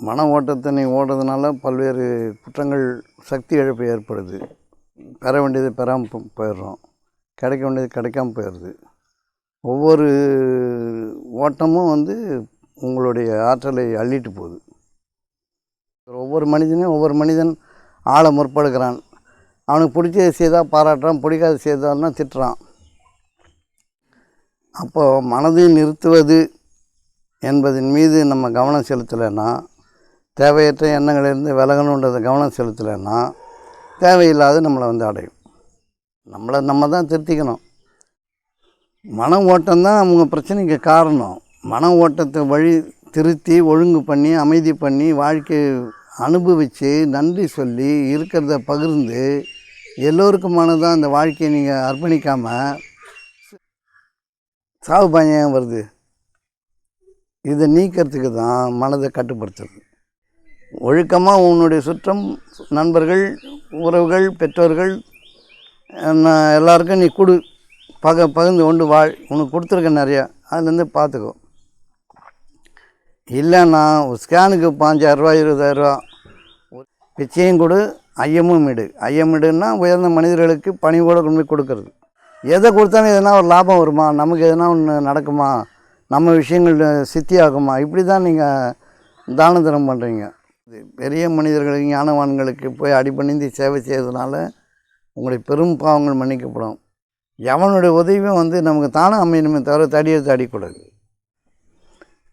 மன ஓட்டத்தினை ஓடுறதுனால பல்வேறு குற்றங்கள், சக்தி இழப்பு ஏற்படுது. பெற வேண்டியது பெறாமல் போயிடுறோம், கிடைக்க வேண்டியது கிடைக்காம போயிடுது. ஒவ்வொரு ஓட்டமும் உங்களுடைய ஆற்றலை அள்ளிட்டு போகுது. ஒவ்வொரு மனிதன் ஆள முற்படுகிறான். அவனுக்கு பிடிச்சதை செய்தால் பாராட்டுறான், பிடிக்காத செய்தான்னா திட்டுறான். அப்போது மனதை நிறுத்துவது என்பதன் மீது நம்ம கவனம் செலுத்தலைன்னா, தேவையற்ற எண்ணங்களிலிருந்து விலகணுன்றதை கவனம் செலுத்தலைன்னா, தேவையில்லாத நம்மளை அடையும். நம்ம தான் திருத்திக்கணும். மன ஓட்டம்தான் அவங்க பிரச்சனைக்கு காரணம். மன ஓட்டத்தை வழி திருத்தி ஒழுங்கு பண்ணி அமைதி பண்ணி வாழ்க்கை அனுபவித்து நன்றி சொல்லி இருக்கிறத பகிர்ந்து எல்லோருக்குமானதான் அந்த வாழ்க்கையை நீங்கள் அர்ப்பணிக்காமல் சாவு பயம் வருது. இதை நீக்கிறதுக்கு தான் மனதை கட்டுப்படுத்துறது. ஒழுக்கமாக உன்னுடைய சுற்றம், நண்பர்கள், உறவுகள், பெற்றோர்கள் எல்லாருக்கும் நீ கொடு, பகிர்ந்து கொண்டு வாழ். உனக்கு கொடுத்துருக்க நிறையா, அதுலேருந்து பார்த்துக்கோ. இல்லைன்னா ஒரு ஸ்கேனுக்கு 5,000 20,000 பிச்சையும் கொடு, ஐயமும் இடு. ஐயமிடுன்னா உயர்ந்த மனிதர்களுக்கு பணிவோடு கொண்டு போய் கொடுக்கறது. எதை கொடுத்தாலும் எதனா ஒரு லாபம் வருமா, நமக்கு எதனா ஒன்று நடக்குமா, நம்ம விஷயங்கள் சித்தியாகுமா, இப்படி தான் நீங்கள் தான தரம் பண்ணுறீங்க. பெரிய மனிதர்களுக்கு, ஞானவான்களுக்கு போய் அடிபணிந்து சேவை செய்வதனால உங்களுடைய பெரும் பாவங்கள் மன்னிக்கப்படும். எவனுடைய உதவியும் நமக்கு தானே அமையணுமே தவிர தடியெடுத்து அடிக்கூடாது.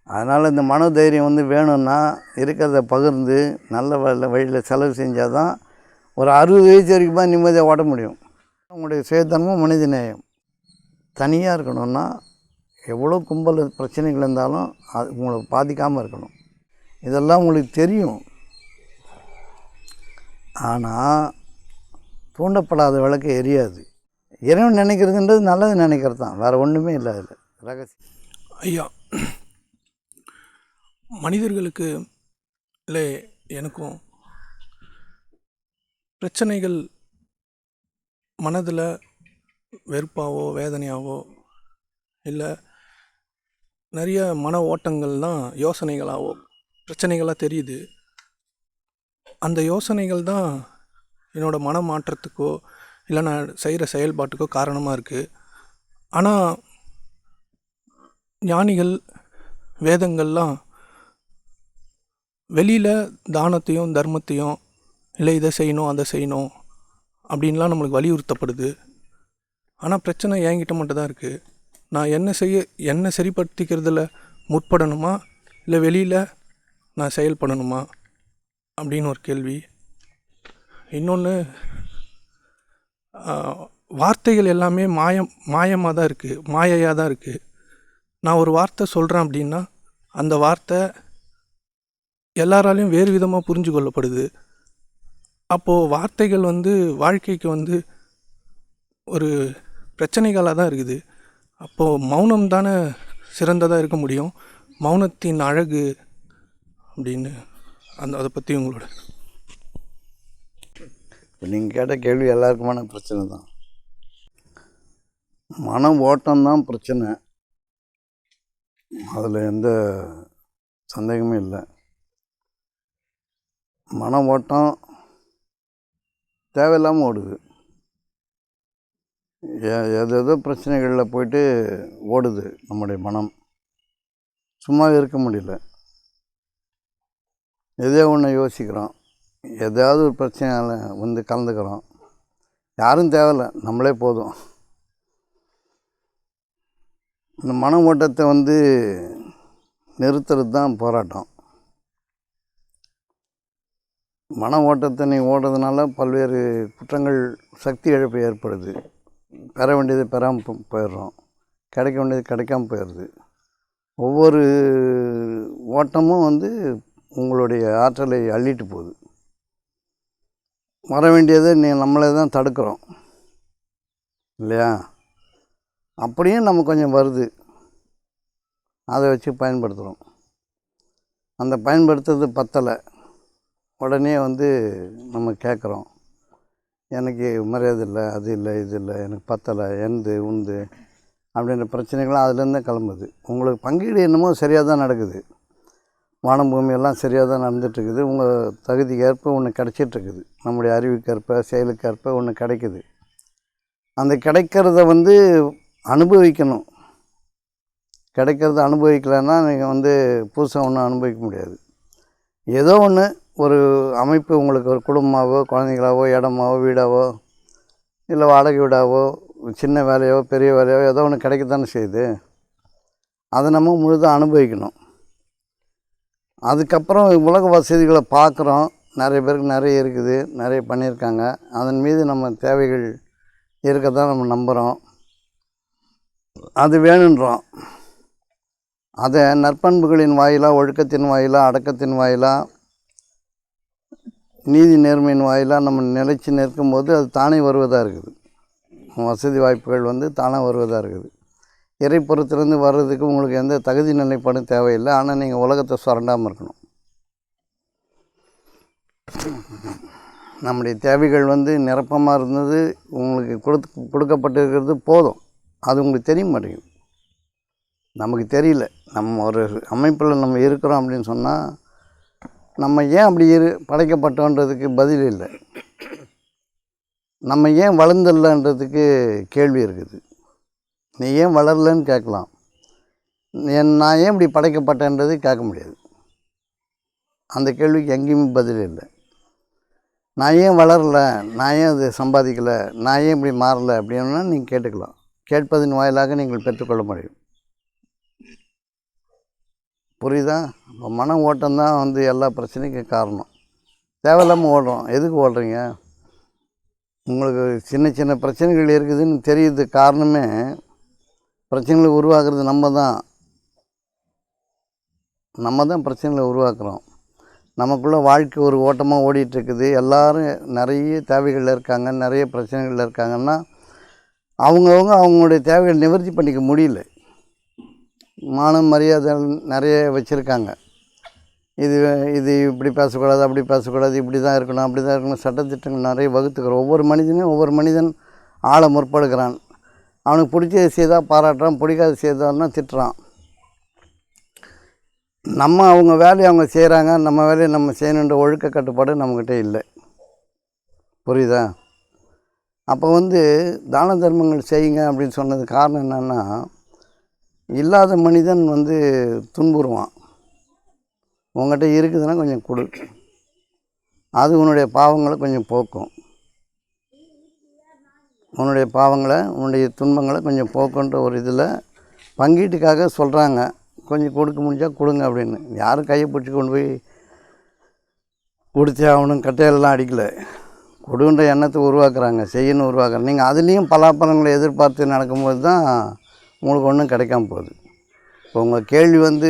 அதனால் இந்த மனோதைரியம் வேணும்னா இருக்கிறத பகிர்ந்து நல்ல வழியில் செலவு செஞ்சால் தான் ஒரு 60 வயசு வரைக்கும் தான் நிம்மதியாக ஓட முடியும். உங்களுடைய சுயத்தன்மம், மனித நேயம். தனியாக இருக்கணும்னா எவ்வளோ கும்பல் பிரச்சனைகள் இருந்தாலும் அது உங்களை பாதிக்காமல் இருக்கணும். இதெல்லாம் உங்களுக்கு தெரியும். ஆனால் தூண்டப்படாத விளக்கு எரியாது. இறைவன் நினைக்கிறதுன்றது நல்லது நினைக்கிறது தான், வேறு ஒன்றுமே இல்லை. அதில் ரகசியம். ஐயா, மனிதர்களுக்கு இல்லை எனக்கும் பிரச்சனைகள் மனதில் வெறுப்பாவோ வேதனையாவோ இல்லை நிறைய மன ஓட்டங்கள் தான் யோசனைகளாவோ பிரச்சனைகளாக தெரியுது. அந்த யோசனைகள் தான் என்னோடய மன மாற்றத்துக்கோ இல்லை நான் செய்கிற செயல்பாட்டுக்கோ காரணமாக இருக்குது. ஆனால் ஞானிகள், வேதங்கள்லாம் வெளியில் தானத்தையும் தர்மத்தையும் இல்லை இதை செய்யணும் அதை செய்யணும் அப்படின்லாம் நம்மளுக்கு வலியுறுத்தப்படுது. ஆனால் பிரச்சனை என்கிட்ட மட்டும் தான் இருக்குது. நான் என்ன சரிப்படுத்திக்கிறதுல முற்படணுமா இல்லை வெளியில் நான் செயல்படணுமா அப்படின்னு ஒரு கேள்வி. இன்னொன்று, வார்த்தைகள் எல்லாமே மாயமாக தான் இருக்குது, மாயையாக தான் இருக்குது. நான் ஒரு வார்த்தை சொல்கிறேன் அப்படின்னா அந்த வார்த்தை எல்லாராலையும் வேறு விதமாக புரிஞ்சு கொள்ளப்படுது. அப்போது வார்த்தைகள் வாழ்க்கைக்கு ஒரு பிரச்சனைகளாக தான் இருக்குது. அப்போது மௌனம் தானே சிறந்ததாக இருக்க முடியும். மௌனத்தின் அழகு அப்படின்னு அதை பற்றி உங்களோட. நீங்கள் கேட்ட கேள்வி எல்லாருக்குமான பிரச்சனை தான். மன ஓட்டம்தான் பிரச்சனை, அதில் எந்த சந்தேகமே இல்லை. மன ஓட்டம் தேவையில்லாமல் ஓடுது. ஏதோ பிரச்சனைகளில் போயிட்டு ஓடுது நம்முடைய மனம். சும்மா இருக்க முடியல. எதோ ஒன்று யோசிக்கிறோம், எதாவது ஒரு பிரச்சனையால் கலந்துக்கிறோம். யாரும் தேவையில்லை, நம்மளே போதும். இந்த மன ஓட்டத்தை நிறுத்துறது தான் போராட்டம். மன ஓட்டத்தினை ஓடுறதுனால பல்வேறு குற்றங்கள், சக்தி இழப்பு ஏற்படுது. பெற வேண்டியது பெறாமல் போயிடுறோம், கிடைக்க வேண்டியது கிடைக்காம போயிடுது. ஒவ்வொரு ஓட்டமும் உங்களுடைய ஆற்றலை அள்ளிட்டு போகுது. வர வேண்டியதை நம்மளே தான் தடுக்கிறோம் இல்லையா? அப்படியும் நம்ம கொஞ்சம் வருது, அதை வச்சு பயன்படுத்துகிறோம். அந்த பயன்படுத்துறது பத்தலை, உடனே நம்ம கேட்குறோம், எனக்கு மரியாதை இல்லை, அது இல்லை, இது இல்லை, எனக்கு பத்தலை, உந்து அப்படின்ற பிரச்சனைகள்லாம் அதுலேருந்தே கிளம்புது. உங்களுக்கு பங்கீடு என்னமோ சரியாக தான் நடக்குது. வானம் பூமியெல்லாம் சரியாக தான் நடந்துகிட்ருக்குது. உங்கள் தகுதிக்கு ஏற்ப ஒன்று கிடச்சிட்ருக்குது. நம்முடைய அறிவுக்கேற்ப செயலுக்கேற்ப ஒன்று கிடைக்குது. அந்த கிடைக்கிறத வந்து அனுபவிக்கணும். கிடைக்கிறத அனுபவிக்கலைன்னா நீங்கள் வந்து புதுசாக ஒன்றும் அனுபவிக்க முடியாது. ஏதோ ஒன்று ஒரு அமைப்பு உங்களுக்கு ஒரு குடும்பமாகவோ குழந்தைங்களாவோ இடமாவோ வீடாவோ இல்லை வாடகை வீடாவோ சின்ன வேலையோ பெரிய வேலையோ ஏதோ ஒன்று கிடைக்கத்தானே செய்யுது. அதை நம்ம முழுதாக அனுபவிக்கணும். அதுக்கப்புறம் உலக வசதிகளை பார்க்குறோம். நிறைய பேருக்கு நிறைய இருக்குது, நிறைய பண்ணியிருக்காங்க. அதன் மீது நம்ம தேவைகள் இருக்க தான் நம்ம நம்புகிறோம். அது வேணுன்றோம். அதை நற்பண்புகளின் வாயிலாக, ஒழுக்கத்தின் வாயிலாக, அடக்கத்தின் வாயிலாக, நீதி நேர்மையின் வாயிலாக நம்ம நிலைச்சி நிற்கும்போது அது தானே வருவதாக இருக்குது. வசதி வாய்ப்புகள் வந்து தானாக வருவதாக இருக்குது. இறைப்புறத்துலேருந்து வர்றதுக்கு உங்களுக்கு எந்த தகுதி நிலைப்பாடும் தேவையில்லை. ஆனால் நீங்கள் உலகத்தை சுரண்டாமல் இருக்கணும். நம்முடைய தேவைகள் வந்து நிரப்பமாக இருந்தது உங்களுக்கு கொடுக்கப்பட்டிருக்கிறது போதும். அது உங்களுக்கு தெரிய மாட்டேங்குது. நமக்கு தெரியல. நம்ம ஒரு அமைப்பில் நம்ம இருக்கிறோம் அப்படின்னு சொன்னால் நம்ம ஏன் அப்படி படைக்கப்பட்டோன்றதுக்கு பதில் இல்லை. நம்ம ஏன் வளர்ந்துடலன்றதுக்கு கேள்வி இருக்குது. நீ ஏன் வளரலன்னு கேட்கலாம். நான் ஏன் இப்படி படைக்கப்பட்டேன்றது கேட்க முடியாது. அந்த கேள்விக்கு எங்கேயுமே பதில் இல்லை. நான் ஏன் வளரலை, நான் ஏன் அது சம்பாதிக்கலை, நான் ஏன் இப்படி மாறலை அப்படின்னா நீங்கள் கேட்டுக்கலாம். கேட்பதன் வாயிலாக நீங்கள் பெற்றுக்கொள்ள முடியும். புரியுதா? இப்போ மன ஓட்டம்தான் வந்து எல்லா பிரச்சனைக்கும் காரணம். தேவையில்லாமல் ஓடுறோம். எதுக்கு ஓடுறீங்க? உங்களுக்கு சின்ன சின்ன பிரச்சனைகள் இருக்குதுன்னு தெரியுது. காரணமே பிரச்சனைகளை உருவாக்குறது நம்ம தான் பிரச்சனைகளை உருவாக்குறோம். நமக்குள்ளே வாழ்க்கை ஒரு ஓட்டமாக ஓடிட்டுருக்குது. எல்லோரும் நிறைய தேவைகளில் இருக்காங்க, நிறைய பிரச்சனைகளில் இருக்காங்கன்னா அவங்களுடைய தேவைகளை நிவர்த்தி பண்ணிக்க முடியல. மானம் மரியாதை நிறைய வச்சுருக்காங்க. இது இப்படி பேசக்கூடாது, அப்படி பேசக்கூடாது, இப்படி தான் இருக்கணும், அப்படி தான் இருக்கணும், சட்டத்திட்டங்கள் நிறைய வகுத்துக்கிறோம். ஒவ்வொரு மனிதன் ஆள முற்படுகிறான். அவனுக்கு பிடிச்சது செய்தால் பாராட்டுறான், பிடிக்காத செய்தான்னா திட்டுறான். அவங்க வேலையை அவங்க செய்கிறாங்க, நம்ம வேலையை நம்ம செய்யணுன்ற ஒழுக்க கட்டுப்பாடு நம்மக்கிட்ட இல்லை. புரியுதா? அப்போ வந்து தான தர்மங்கள் செய்யுங்க அப்படின்னு சொன்னது காரணம் என்னென்னா, இல்லாத மனிதன் வந்து துன்புறுவான். உங்கள்கிட்ட இருக்குதுன்னா கொஞ்சம் கொடு. அது உன்னுடைய பாவங்களை கொஞ்சம் போக்கும். உன்னுடைய பாவங்களை, உன்னுடைய துன்பங்களை கொஞ்சம் போக்குன்ற ஒரு இதில் பங்கீட்டுக்காக சொல்கிறாங்க. கொஞ்சம் கொடுக்க முடிஞ்சால் கொடுங்க அப்படின்னு. யாரும் கையை பிடிச்சி கொண்டு போய் கொடுத்தே ஆகணும், கட்டையெல்லாம் அடிக்கலை. கொடுன்ற எண்ணத்தை உருவாக்குறாங்க, செய்யணும் உருவாக்குறாங்க. நீங்கள் அதுலேயும் பலாப்பழங்களை எதிர்பார்த்து நடக்கும்போது தான் உங்களுக்கு ஒன்றும் கிடைக்காம போகுது. இப்போ உங்கள் கேள்வி வந்து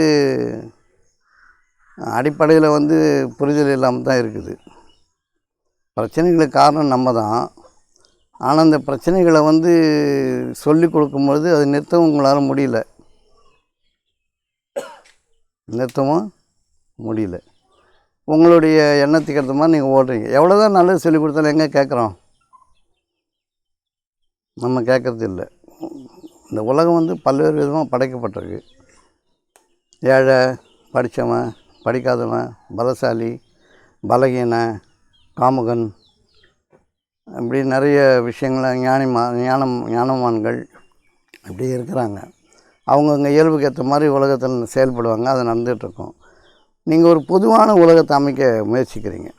அடிப்படையில் வந்து புரிதல் இல்லாமல் தான் இருக்குது. பிரச்சனைகளுக்கு காரணம் நம்ம தான். ஆனால் அந்த பிரச்சனைகளை வந்து சொல்லி கொடுக்கும்போது அது நிறுத்தவும் உங்களால் முடியல. உங்களுடைய எண்ணத்துக்கு ஏற்ற மாதிரி நீங்கள் ஓடுறீங்க. எவ்வளோ தான் நல்லது சொல்லி கொடுத்தாலும் எங்கே கேட்குறோம்? நம்ம கேட்குறது இல்லை. இந்த உலகம் வந்து பல்வேறு விதமாக படைக்கப்பட்டிருக்கு. ஏழை, படித்தவன், படிக்காதவன், பலசாலி, பலகீன, காமுகன், இப்படி நிறைய விஷயங்கள ஞானவான்கள் இப்படி இருக்கிறாங்க. அவங்கவுங்க இயல்புக்கு ஏற்ற மாதிரி உலகத்தில் செயல்படுவாங்க. அது நடந்துகிட்ருக்கோம். நீங்கள் ஒரு பொதுவான உலகத்தை அமைக்க முயற்சிக்கிறீங்க.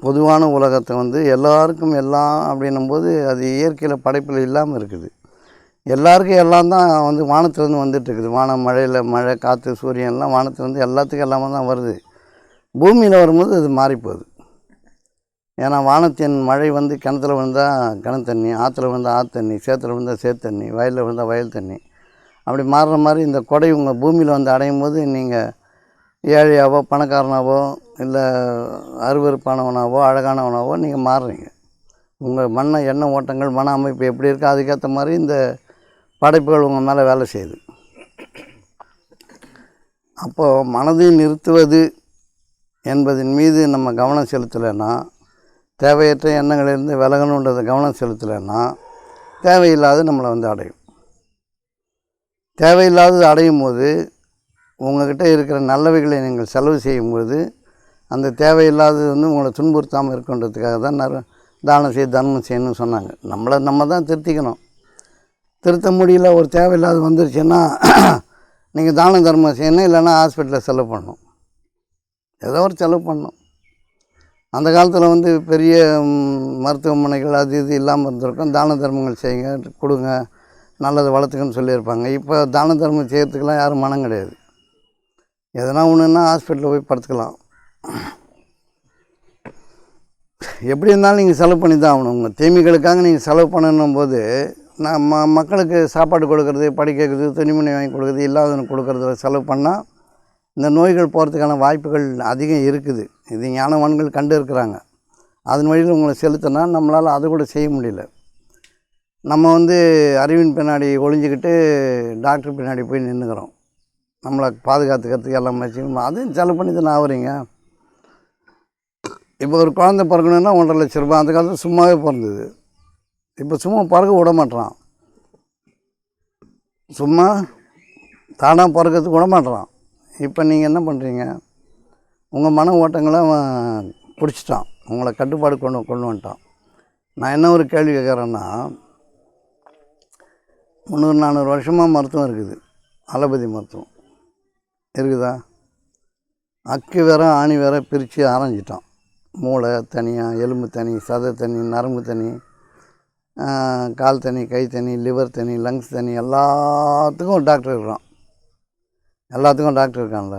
பொதுவான உலகத்தை வந்து எல்லாருக்கும் எல்லாம் அப்படின்னும்போது அது இயற்கையில் படைப்பில் இல்லாமல் இருக்குது. எல்லாருக்கும் எல்லாம் தான் வந்து வானத்துலேருந்து வந்துட்டுருக்குது. வானம், மழை, காற்று, சூரியன்லாம் வானத்துலேருந்து எல்லாத்துக்கும் எல்லாமே தான் வருது. பூமியில் வரும்போது அது மாறிப்போகுது. ஏன்னா வானத்தின் மழை வந்து கிணத்துல விழுந்தால் கிணத்து தண்ணி, ஆற்றுல விழுந்தால் ஆற்று தண்ணி, சேத்துல விழுந்தால் சேத்து தண்ணி, வயலில் விழுந்தால் வயல் தண்ணி, அப்படி மாறுற மாதிரி இந்த கொடை உங்கள் பூமியில் வந்து அடையும் போது நீங்கள் ஏழையாவோ பணக்காரனாவோ இல்லை அருவருப்பானவனாவோ அழகானவனாவோ நீங்கள் மாறுறீங்க. உங்கள் எண்ண ஓட்டங்கள், மன அமைப்பு எப்படி இருக்கோ அதுக்கேற்ற மாதிரி இந்த படைப்புகள் உங்கள் மேலே வேலை செய்யுது. அப்போது மனதை நிறுத்துவது என்பதன் மீது நம்ம கவனம் செலுத்தலைன்னா, தேவையற்ற எண்ணங்களிலிருந்து விலகணுன்றதை கவனம் செலுத்தலைன்னா தேவையில்லாத நம்மளை வந்து அடையும். தேவையில்லாதது அடையும் போது உங்கள்கிட்ட இருக்கிற நல்லவைகளை நீங்கள் செலவு செய்யும்போது அந்த தேவையில்லாதது வந்து உங்களை துன்புறுத்தாமல் இருக்குன்றதுக்காக தான் தானம் செய்ய தர்மம் செய்யணும்னு சொன்னாங்க. நம்ம தான் திருத்திக்கணும். திருத்த முடியல, ஒரு தேவையில்லாத வந்துருச்சுன்னா நீங்கள் தான தர்மம் செய்யணும், இல்லைன்னா ஹாஸ்பிட்டலில் செலவு பண்ணணும், ஏதோ ஒரு செலவு பண்ணணும். அந்த காலத்தில் வந்து பெரிய மருத்துவமனைகள் அது இது இல்லாமல் இருந்திருக்கும். தான தர்மங்கள் செய்யுங்க, கொடுங்க, நல்லதை வளர்த்துக்கன்னு சொல்லியிருப்பாங்க. இப்போ தான தர்மம் செய்கிறதுக்கெலாம் யாரும் மனம் கிடையாது. எதனா ஒன்றுன்னா ஹாஸ்பிட்டலில் போய் படுத்துக்கலாம். எப்படி இருந்தாலும் நீங்கள் செலவு பண்ணி தான் ஆகணும். உங்கள் தீமைகளுக்காக நீங்கள் செலவு பண்ணணும் போது மக்களுக்கு சாப்பாடு கொடுக்கறது, படிக்க வைக்கிறது, துணிமணி வாங்கி கொடுக்குறது, இல்லாதவனுக்கு கொடுக்குறதுல செலவு பண்ணால் இந்த நோய்கள் போகிறதுக்கான வாய்ப்புகள் அதிகம் இருக்குது. இது ஞானவான்கள் கண்டு இருக்கிறாங்க. அதன் வழியில் உங்களை செலுத்தினா நம்மளால் அதை கூட செய்ய முடியல. நம்ம வந்து அறிவின் பின்னாடி ஒளிஞ்சிக்கிட்டு டாக்டர் பின்னாடி போய் நின்றுக்கிறோம். நம்மளை பாதுகாத்துக்கிறதுக்கு எல்லாம் வச்சுக்கணும். அதையும் செலவு பண்ணி தானே ஆகுறீங்க. இப்போ ஒரு குழந்தை பிறக்கணுன்னா 1,50,000 ரூபா. அந்த காலத்தில் சும்மாவே பிறந்தது. இப்போ சும்மா பிறக்க விட மாட்டான். சும்மா தானாக பிறக்கிறதுக்கு விட மாட்டான். இப்போ நீங்கள் என்ன பண்ணுறீங்க? உங்கள் மன ஓட்டங்களை பிடிச்சிட்டான், உங்களை கட்டுப்பாடு கொண்டு வந்துட்டான். நான் என்ன ஒரு கேள்வி கேட்குறேன்னா, 300-400 வருஷமாக மருத்துவம் இருக்குது. அலோபதி மருத்துவம் இருக்குதா? அக்கு வேற ஆணி வேற பிரித்து ஆரஞ்சிட்டான். மூளை தனியாக, எலும்பு தனி, சதை தனி, நரம்பு தனி, கால் தனி, கை தனி, லிவர் தனி, லங்ஸ் தனி, எல்லாத்துக்கும் ஒரு டாக்டர் இருக்கிறான். எல்லாத்துக்கும் டாக்டர் இருக்கான்ல.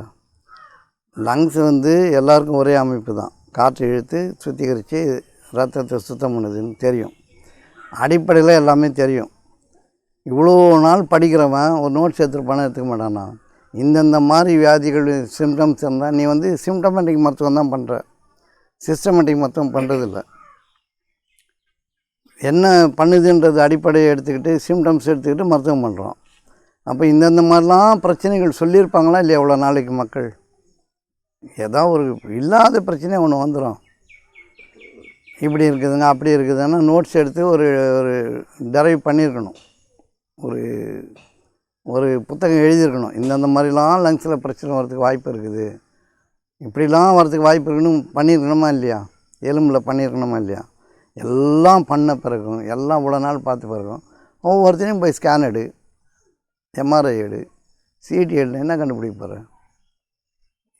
லங்ஸ் வந்து எல்லாருக்கும் ஒரே அமைப்பு தான். காற்று இழுத்து சுத்திகரித்து ரத்தத்தை சுத்தம் பண்ணுதுன்னு தெரியும். அடிப்படையில் எல்லாமே தெரியும். இவ்வளோ நாள் படிக்கிறவன் ஒரு நோட்ஸ் எடுத்துகிட்டு எடுத்துக்க மாட்டானா? இந்தந்த மாதிரி வியாதிகள் சிம்டம்ஸ் இருந்தால் நீ வந்து சிம்டமேட்டிக் மருத்துவம் தான் பண்ணுற, சிஸ்டமேட்டிக் மருத்துவம் பண்ணுறதில்ல. என்ன பண்ணுதுன்றது அடிப்படையை எடுத்துக்கிட்டு சிம்டம்ஸ் எடுத்துக்கிட்டு மருத்துவம் பண்ணுறோம். அப்போ இந்தந்த மாதிரிலாம் பிரச்சனைகள் சொல்லியிருப்பாங்களா இல்லையா? எவ்வளோ நாளைக்கு மக்கள் ஏதோ ஒரு இல்லாத பிரச்சனை ஒன்று வந்துடும். இப்படி இருக்குதுங்க, அப்படி இருக்குதுன்னா நோட்ஸ் எடுத்து ஒரு டெரைவ் பண்ணியிருக்கணும். ஒரு புத்தகம் எழுதியிருக்கணும். இந்தந்த மாதிரிலாம் லங்ஸில் பிரச்சனை வரதுக்கு வாய்ப்பு இருக்குது, இப்படிலாம் வரதுக்கு வாய்ப்பு இருக்குன்னு பண்ணியிருக்கணுமா இல்லையா? எலும்பில் பண்ணியிருக்கணுமா இல்லையா? எல்லாம் பண்ண பிறகும், எல்லாம் இவ்வளோ நாள் பார்த்த பிறகும் ஒவ்வொருத்தரையும் போய் ஸ்கேன் எடு, எம்ஆர்ஐ எடு, சிடி எடு, என்ன கண்டுபிடிக்க போகிற?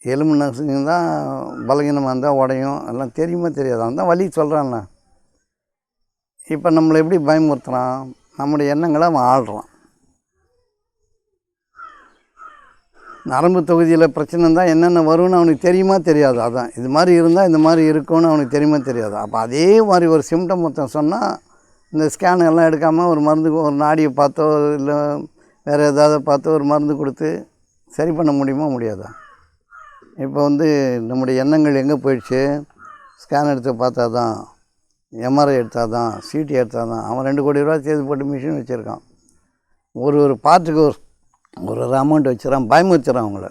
எலும்பு நசுங்க தான் பலகீனமாக இருந்தால் உடையும், எல்லாம் தெரியுமா தெரியாது? அவன் தான் வலி சொல்கிறான்ல. இப்போ நம்மளை எப்படி பயமுறுத்துறான்? நம்முடைய எண்ணங்களை அவன் ஆள்றான். நரம்பு தொகுதியில் பிரச்சனை இருந்தால் என்னென்ன வரும்னு அவனுக்கு தெரியுமா தெரியாது? அதான் இது மாதிரி இருந்தால் இந்த மாதிரி இருக்கும்னு அவனுக்கு தெரியுமா தெரியாது? அப்போ அதே மாதிரி ஒரு சிம்டம் மொத்தம் சொன்னால் இந்த ஸ்கேன் எல்லாம் எடுக்காமல் ஒரு மருந்து, ஒரு நாடியை பார்த்தோ இல்லை வேறு ஏதாவது பார்த்தோ ஒரு மருந்து கொடுத்து சரி பண்ண முடியுமா முடியாதா? இப்போ வந்து நம்முடைய எண்ணங்கள் எங்கே போயிடுச்சு? ஸ்கேன் எடுத்து பார்த்தா தான், எம்ஆர்ஐ எடுத்தால் தான், சிடி எடுத்தால் தான். அவன் 2 கோடி ரூபா சேர்த்து போட்டு மிஷின் வச்சுருக்கான். ஒரு பார்ட்டுக்கு ஒரு அமௌண்ட் வச்சுறான், பயமுறுத்துறான் அவங்கள.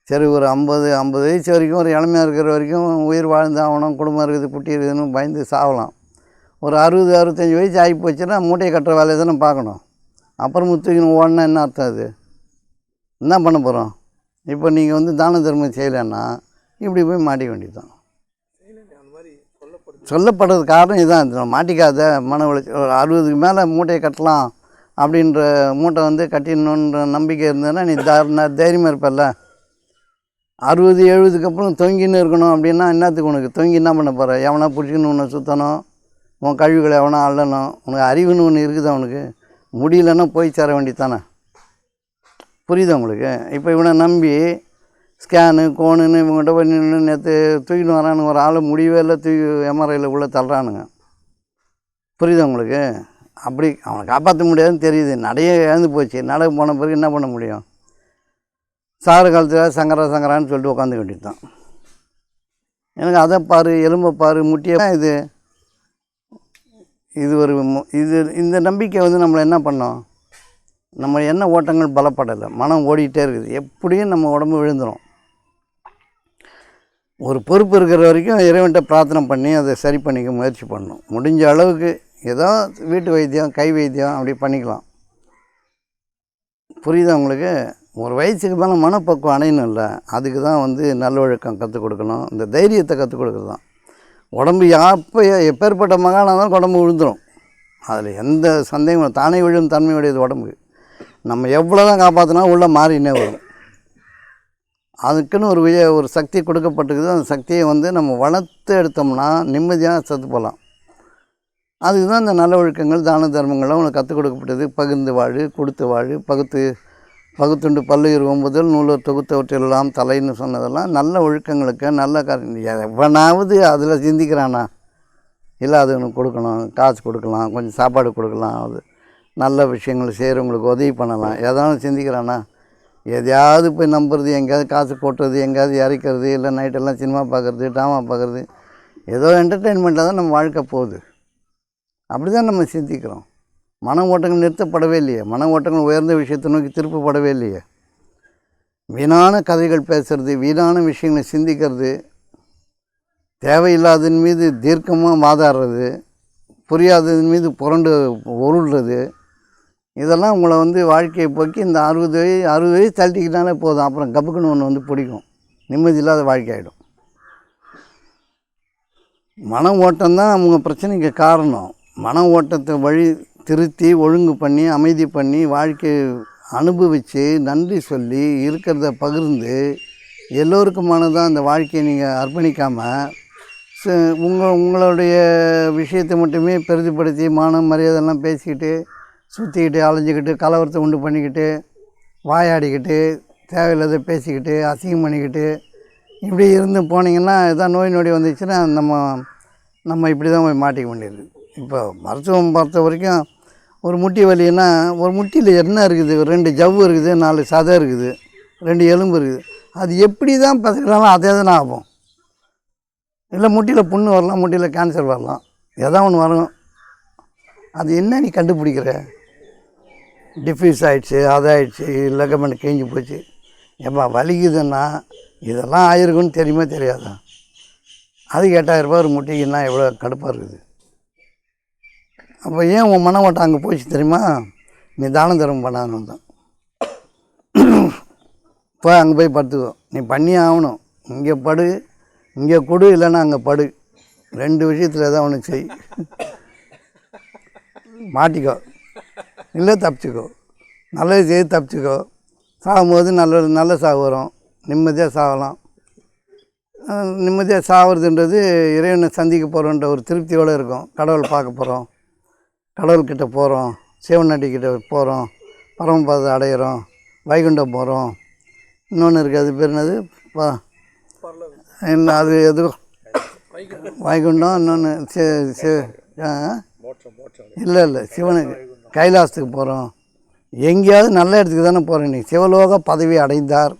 சரி, ஒரு 50 வயசு வரைக்கும், ஒரு இளமையாக இருக்கிற வரைக்கும் உயிர் வாழ்ந்து ஆகணும், குடும்பம் இருக்குது, குட்டி இருக்குதுன்னு பயந்து சாகலாம். ஒரு 60-65 வயசு ஆகி போச்சுன்னா மூட்டையை கட்டுற வேலையை தானே பார்க்கணும். அப்புறம் முத்துக்கணும் ஓடனா என்ன அர்த்தம்? அது என்ன பண்ண போகிறோம்? இப்போ நீங்கள் வந்து தான தர்மம் செய்யலைன்னா இப்படி போய் மாட்டிக்க வேண்டியது தான். சொல்லப்படுறது காரணம் இதுதான். மாட்டிக்காத மன உளைச்சல். ஒரு 60க்கு மேலே மூட்டையை கட்டலாம் அப்படின்ற மூட்டை வந்து கட்டிடணுன்ற நம்பிக்கை இருந்ததுன்னா நீ தைரியமாக இருப்பல்ல. 60-70க்கு அப்புறம் தொங்கின்னு இருக்கணும் அப்படின்னா என்னத்துக்கு உனக்கு? தொங்கி என்ன பண்ண போகிற? எவனா பிடிச்சிக்கணும், உன்னை சுற்றணும், உன் கழிவுகளை எவனா அள்ளணும். உனக்கு அறிவுன்னு ஒன்று இருக்குது. அவனுக்கு முடியலன்னா போய் சேர வேண்டியது தானே. புரியுது உங்களுக்கு? இப்போ இவனை நம்பி ஸ்கேனு கோனுன்னு இவங்ககிட்ட போய் நின்று நேற்று தூக்கின்னு வரானுங்க. ஒரு ஆள் முடியவே இல்லை, தூக்கி எம்ஆர்ஐயில் உள்ளே தள்ளுறானுங்க. புரியுது உங்களுக்கு? அப்படி அவனை காப்பாற்ற முடியாதுன்னு தெரியுது. நடைய இழந்து போச்சு. நடை போன பிறகு என்ன பண்ண முடியும்? சாறு காலத்தில் சங்கரான்னு சொல்லிட்டு உட்காந்து வேண்டியது தான். எனக்கு அதை பாரு, எலும்பை பாரு, முட்டியை இந்த நம்பிக்கை வந்து நம்மளை என்ன பண்ணோம்? நம்ம என்ன ஓட்டங்கள் பலப்படலை, மனம் ஓடிக்கிட்டே இருக்குது. எப்படியும் நம்ம உடம்பு விழுந்துடும். ஒரு பொறுப்பு இருக்கிற வரைக்கும் இறைவன்கிட்ட பிரார்த்தனை பண்ணி அதை சரி பண்ணிக்க முயற்சி பண்ணணும். முடிஞ்ச அளவுக்கு ஏதோ வீட்டு வைத்தியம், கை வைத்தியம் அப்படி பண்ணிக்கலாம். புரியுதா உங்களுக்கு? ஒரு வயசுக்கு மேலே மனப்பக்குவம் அடையணும்ல, அதுக்கு தான் வந்து நல்லொழுக்கம் கற்றுக் கொடுக்கணும், இந்த தைரியத்தை கற்றுக் கொடுக்குறது தான். உடம்பு எப்பேற்பட்ட மகானாக இருந்தாலும் உடம்பு விழுந்துடும், அதில் எந்த சந்தேகம். தானே விழும் தன்மையுடையது உடம்பு. நம்ம எவ்வளோ தான் காப்பாற்றினா உள்ளே மாறினே வரும். அதுக்குன்னு ஒரு சக்தி கொடுக்கப்பட்டிருக்குது. அந்த சக்தியை வந்து நம்ம வளர்த்து எடுத்தோம்னா நிம்மதியாக செத்து போகலாம். அதுக்கு தான் இந்த நல்ல ஒழுக்கங்கள் தான தர்மங்கள்லாம் உனக்கு கற்றுக் கொடுக்கப்பட்டது. பகிர்ந்து வாழு, கொடுத்து வாழு, பகுத்துண்டு பல்லுயிர் ஓம்புதல் நூலர் தொகுத்தவற்றெல்லாம் தலைன்னு சொன்னதெல்லாம் நல்ல ஒழுக்கங்களுக்கு நல்ல காரியம். எவனாவது அதில் சிந்திக்கிறானா? இல்லை அது உனக்கு கொடுக்கணும், காசு கொடுக்கலாம், கொஞ்சம் சாப்பாடு கொடுக்கலாம், அது நல்ல விஷயங்கள் செய்கிறவங்களுக்கு உதவி பண்ணலாம், எதாவது சிந்திக்கிறானா? எதையாவது போய் நம்புறது, எங்கேயாவது காசு போட்டுறது, எங்கேயாவது இறைக்கிறது, இல்லை நைட்டெல்லாம் சினிமா பார்க்குறது, ட்ராமா பார்க்குறது, ஏதோ என்டர்டெயின்மெண்ட்டாக தான் நம்ம வாழ்க்கை போகுது. அப்படி தான் நம்ம சிந்திக்கிறோம். மன ஓட்டங்கள் நிறுத்தப்படவே இல்லையே, மன ஓட்டங்கள் உயர்ந்த விஷயத்தை நோக்கி திருப்பப்படவே இல்லையே. வீணான கதைகள் பேசுகிறது, வீணான விஷயங்களை சிந்திக்கிறது, தேவையில்லாததன் மீது தீர்க்கமாக வாதாடுறது, புரியாததன் மீது புரண்டு உருள்றது, இதெல்லாம் உங்களை வந்து வாழ்க்கையை போக்கி இந்த 60 வயசு தள்ளிக்கிட்டாலே போதும். அப்புறம் கப்புக்குன்னு ஒன்று வந்து பிடிக்கும், நிம்மதி இல்லாத வாழ்க்கை ஆகிடும். மன ஓட்டம்தான் அவங்க பிரச்சனைக்கு காரணம். மன ஓட்டத்தை வழி திருத்தி ஒழுங்கு பண்ணி அமைதி பண்ணி வாழ்க்கையை அனுபவித்து நன்றி சொல்லி இருக்கிறத பகிர்ந்து எல்லோருக்குமானதான் அந்த வாழ்க்கையை நீங்கள் அர்ப்பணிக்காமல் உங்களுடைய விஷயத்தை மட்டுமே பெரிதுபடுத்தி மானம் மரியாதைலாம் பேசிக்கிட்டு சுற்றிக்கிட்டு அலைஞ்சிக்கிட்டு கலவரத்தை உண்டு பண்ணிக்கிட்டு வாயாடிக்கிட்டு தேவையில்லாத பேசிக்கிட்டு அசிங்கம் பண்ணிக்கிட்டு இப்படி இருந்து போனீங்கன்னா எதாவது நோய் நொடி வந்துச்சுன்னா நம்ம இப்படி தான் போய் மாட்டிக்க வேண்டியது. இப்போ மருத்துவம் பார்த்த வரைக்கும் ஒரு முட்டி வலின்னா ஒரு முட்டியில் என்ன இருக்குது, 2 ஜவ்வு இருக்குது, 4 சதை இருக்குது, 2 எலும்பு இருக்குது, அது எப்படி தான் பசங்களாலும் அதே தானே ஆகும். இல்லை முட்டியில் புண்ணு வரலாம், முட்டியில் கேன்சர் வரலாம், எதாவது ஒன்று வரும். அது என்ன நீ கண்டுபிடிக்கிற? டிஃப்யூஸ் ஆகிடுச்சு, அதாகிடுச்சு, லெகமெண்ட் கிழிஞ்சு போச்சு. எப்போ வலிக்குதுன்னா இதெல்லாம் ஆயிருக்குன்னு தெரியுமா தெரியாதா? அதுக்கு 8000 ரூபா ஒரு முட்டிக்குன்னா எவ்வளோ கடுப்பாக இருக்குது. அப்போ ஏன் உன் மன ஓட்டம் அங்கே போச்சு தெரியுமா? நீ தானம் தர்மம் பண்ணாதவன் தான். போய் அங்கே போய் படுத்துக்கோ, நீ பண்ணி ஆகணும். இங்கே படு, இங்கே கொடு, இல்லைன்னா அங்கே படு, 2 விஷயத்தில் ஏதாவது ஒன்று செய். மாட்டிக்கோ, இல்லை தப்பிச்சுக்கோ. நல்லது செய்து தப்பிச்சுக்கோ. சாகும்போது நல்ல சாகு வரும், நிம்மதியாக சாகலாம். நிம்மதியாக சாகிறதுன்றது இறைவனை சந்திக்க போகிறோன்ற ஒரு திருப்தியோடு இருக்கும். கடவுள் பார்க்க போகிறோம், கடவுள்கிட்ட போகிறோம், சிவனடிக்கிட்ட போகிறோம், பரமபாதத்தை அடையிறோம், வைகுண்டம் போகிறோம். இன்னொன்று இருக்குது, அது பேர் என்னது? என்ன அது எதுவும் வைகுண்டம். இன்னொன்று இல்லை சிவனுக்கு கைலாசத்துக்கு போகிறோம். எங்கேயாவது நல்ல இடத்துக்கு தானே போகிறேன். நீ சிவலோக பதவி அடைந்தார்.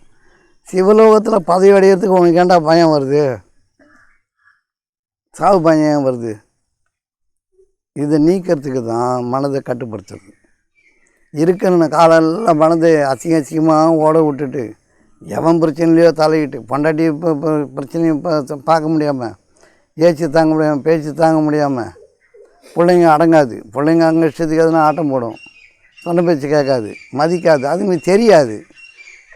சிவலோகத்தில் பதவி அடையிறதுக்கு உனக்கு ஏன்டா பயம் வருது? சாவு பயம் ஏன் வருது? இதை நீக்கிறதுக்கு தான் மனதை கட்டுப்படுத்துறது. இருக்கிற காலெல்லாம் மனதை அசிங்கமாக ஓட விட்டுட்டு எவன் பிரச்சனையிலையோ தலையிட்டு பொண்டாட்டி இப்போ பிரச்சனையை பார்க்க முடியாமல், ஏச்சு தாங்க முடியாமல், பேச்சு தாங்க முடியாமல், பிள்ளைங்க அடங்காது. பிள்ளைங்க அங்கே இஷ்டத்துக்கு எதுனா ஆட்டம் போடும், சொன்ன பேச்சு கேட்காது, மதிக்காது. அதுங்களுக்கு தெரியாது.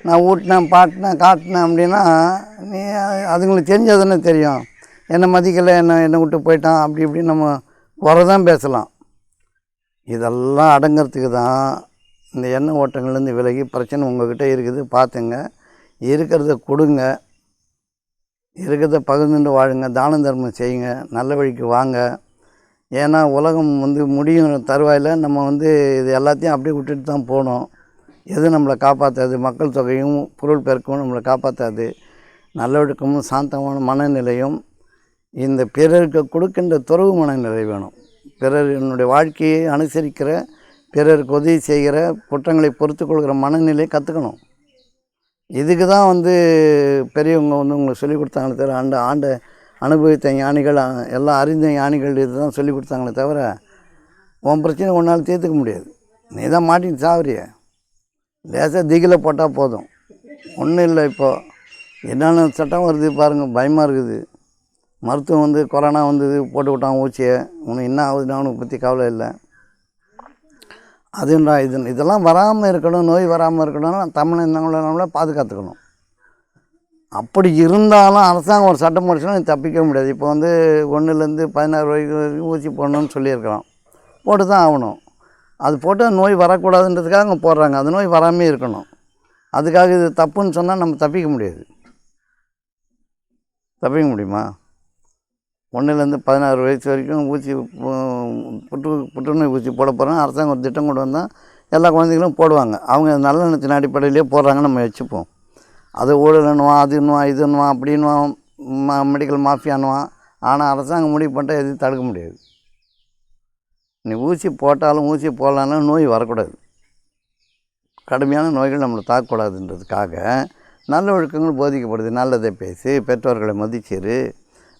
நான் ஊட்டினேன் பாட்டினேன் காட்டினேன் அப்படின்னா நீ அதுங்களுக்கு தெரிஞ்சால் தானே தெரியும். என்னை மதிக்கலை, என்னை விட்டு போயிட்டான், அப்படி இப்படின்னு நம்ம குறை தான் பேசலாம். இதெல்லாம் அடங்கிறதுக்கு தான் இந்த எண்ணெய் ஓட்டங்கள்லேருந்து விலகி பிரச்சனை உங்கள்கிட்ட இருக்குது பார்த்துங்க, இருக்கிறத கொடுங்க, இருக்கிறத பகிர்ந்துட்டு வாழுங்க, தான தர்மம் செய்யுங்க, நல்ல வழிக்கு வாங்க. ஏன்னா உலகம் முடியும் தருவாயில் நம்ம இது எல்லாத்தையும் அப்படியே விட்டுட்டு தான் போகணும். எது நம்மளை காப்பாற்றாது, மக்கள் தொகையும் பொருள் பெருக்கவும் நம்மளை காப்பாற்றாது. நல்லொழுக்கமும் சாந்தமான மனநிலையும் இந்த பிறருக்கு கொடுக்கின்ற துறவு மனநிலை வேணும். பிறருடைய வாழ்க்கையை அனுசரிக்கிற, பிறருக்கு உதவி செய்கிற, குற்றங்களை பொறுத்து கொள்கிற மனநிலை கற்றுக்கணும். இதுக்கு தான் பெரியவங்க உங்களுக்கு சொல்லிக் கொடுத்தாங்களே தவிர, ஆண்ட அனுபவித்த ஞானிகள், எல்லாம் அறிந்த ஞானிகள் இது தான் சொல்லிக் கொடுத்தாங்களே தவிர உன் பிரச்சனை ஒன்றால் தீர்த்துக்க முடியாது. நீ தான் மாட்டின்னு சாவறிய. லேசாக திகில் போட்டால் போதும், ஒன்றும் இல்லை. இப்போது என்னென்ன சட்டம் வருது பாருங்கள், பயமாக இருக்குது. மருத்துவம் கொரோனா போட்டு விட்டான் ஊசியை, உனக்கு என்ன ஆகுதுன்னா அவனுக்கு பற்றி கவலை இல்லை. அதுன்றா இதெல்லாம் வராமல் இருக்கணும், நோய் வராமல் இருக்கணும்னா நம்மளை பாதுகாத்துக்கணும். அப்படி இருந்தாலும் அரசாங்கம் ஒரு சட்டம் போட்டுச்சுன்னா நீ தப்பிக்க முடியாது. இப்போ வந்து 1லேருந்து 16 வரைக்கும் ஊசி போடணும்னு சொல்லியிருக்கிறோம். போட்டு தான் ஆகணும். அது போட்டால் நோய் வரக்கூடாதுன்றதுக்காக அவங்க போடுறாங்க. அந்த நோய் வராமே இருக்கணும். அதுக்காக இது தப்புன்னு சொன்னால் நம்ம தப்பிக்க முடியாது. தப்பிக்க முடியுமா? 1லேருந்து 16 வயசு வரைக்கும் ஊசி புற்றுநோய் ஊசி போட போகிறாங்க. அரசாங்கம் ஒரு திட்டம் கொண்டு வந்தால் எல்லா குழந்தைகளும் போடுவாங்க. அவங்க நல்லெண்ணத்தின் அடிப்படையிலே போடுறாங்கன்னு நம்ம வச்சுப்போம். அது ஊழலுன்னுவான், அதுன்னுவான், இதுன்னுவான், அப்படின்னுவான், மெடிக்கல் மாஃபியானுவான். ஆனால் அரசாங்கம் முடிவு பண்ணிட்டால் எதையும் தடுக்க முடியாது. நீ ஊசி போட்டாலும் ஊசி போடலான்னா நோய் வரக்கூடாது. கடுமையான நோய்கள் நம்மளை தாக்கக்கூடாதுன்றதுக்காக நல்ல ஒழுக்கங்கள் போதிக்கப்படுது. நல்லதை பேசி, பெற்றோர்களை மதிச்சிரு,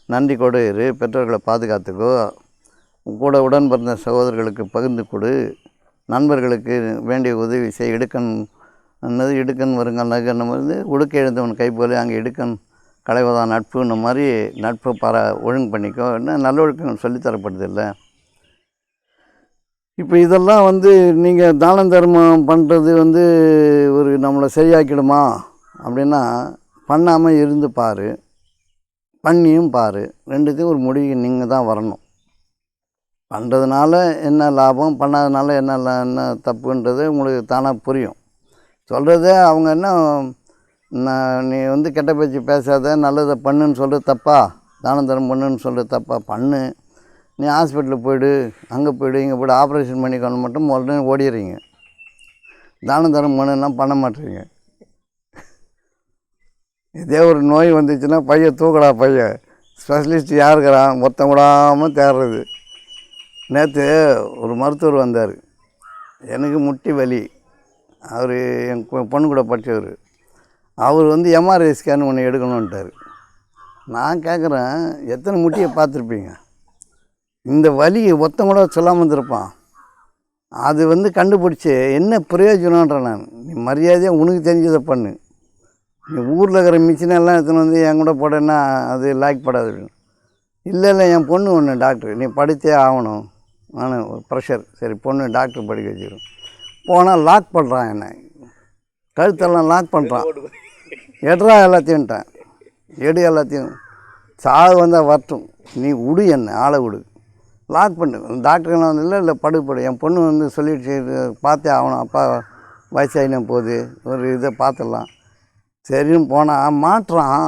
நன்றி கொடு இரு, பெற்றோர்களை பாதுகாத்துக்கோ, கூட உடன் பிறந்த சகோதரர்களுக்கு பகிர்ந்து கொடு, நண்பர்களுக்கு வேண்டிய உதவி செய். இடுக்கன் வருங்கள் நகுன்னும் போது உடுக்க எழுந்தவன் கைப்போல அங்கே இடுக்கன் களைவதான் நட்புன்ன மாதிரி நட்பை ஒழுங்கு பண்ணிக்கோ. இன்னும் நல்ல ஒழுக்கங்கள் சொல்லித்தரப்படுது இல்லை. இப்போ இதெல்லாம் வந்து நீங்கள் தான தர்மம் பண்ணுறது வந்து ஒரு நம்மளை சரியாக்கிடுமா அப்படின்னா, பண்ணாமல் இருந்து பாரு, பண்ணியும் பாரு. ரெண்டுத்தையும் ஒரு முடிவு நீங்கள் தான் வரணும். பண்ணுறதுனால என்ன லாபம், பண்ணாததுனால என்ன தப்புன்றது உங்களுக்கு தானாக புரியும். சொல்கிறதே அவங்க என்ன, நீ வந்து கெட்ட பேச்சு பேசாத, நல்லதை பண்ணுன்னு சொல்கிறது தப்பா, தான தர்மம் பண்ணுன்னு சொல்கிறது தப்பா? பண்ணு. நீ ஹாஸ்பிட்டலுக்கு போய்டு, அங்கே போய்டு, இங்கே போய்டு, ஆப்ரேஷன் பண்ணிக்கணும் மட்டும் உடனே ஓடிடுறீங்க. தான தர்மம் பண்ணுன்னா பண்ண மாட்டேறீங்க. இதே ஒரு நோய் வந்துச்சுன்னா பையன் தூக்கடா பையன், ஸ்பெஷலிஸ்ட் யாருக்கிறான் மொத்தம் விடாமல் தேடுறது. நேற்று ஒரு மருத்துவர் வந்தார். எனக்கு முட்டி வலி. அவர் என் பொண்ணு கூட படித்தவர். அவர் வந்து எம்ஆர்ஐ ஸ்கேன் ஒன்று எடுக்கணுன்ட்டார். நான் கேட்குறேன், எத்தனை முட்டியை பார்த்துருப்பீங்க? இந்த வலி ஒருத்தன் கூட சொல்லாமல் இருந்திருப்பான். அது வந்து கண்டுபிடிச்சி என்ன பிரயோஜனன்றேன் நான். நீ மரியாதையாக உனக்கு தெரிஞ்சதை பண்ணு. நீ ஊரில் இருக்கிற மிஷினெல்லாம் எடுத்துன்னு வந்து என் கூட போட்டேன்னா அது லாய்க்கப்படாது. இல்லை என் பொண்ணு ஒன்று டாக்டர், நீ படித்தே ஆகணும். நான் ஒரு ப்ரெஷர், சரி பொண்ணு டாக்டர் படிக்க வச்சுக்கிறோம். போனால் லாக் பண்ணுறான், என்னை கழுத்தெல்லாம் லாக் பண்ணுறான். எடுறா எல்லாத்தையும்ட்டேன், எடு எல்லாத்தையும், சாவு வந்தால் வரட்டும், நீ விடு, என்ன ஆளை விடு, லாக் பண்ணு. டாக்டர்லாம் வந்து இல்லை படு, என் பொண்ணு வந்து சொல்லிடுச்சு, பார்த்தே ஆகணும், அப்பா வயசாகின போகுது, ஒரு இதை பார்த்துடலாம். சரின்னு போனால் மாட்டுறான்.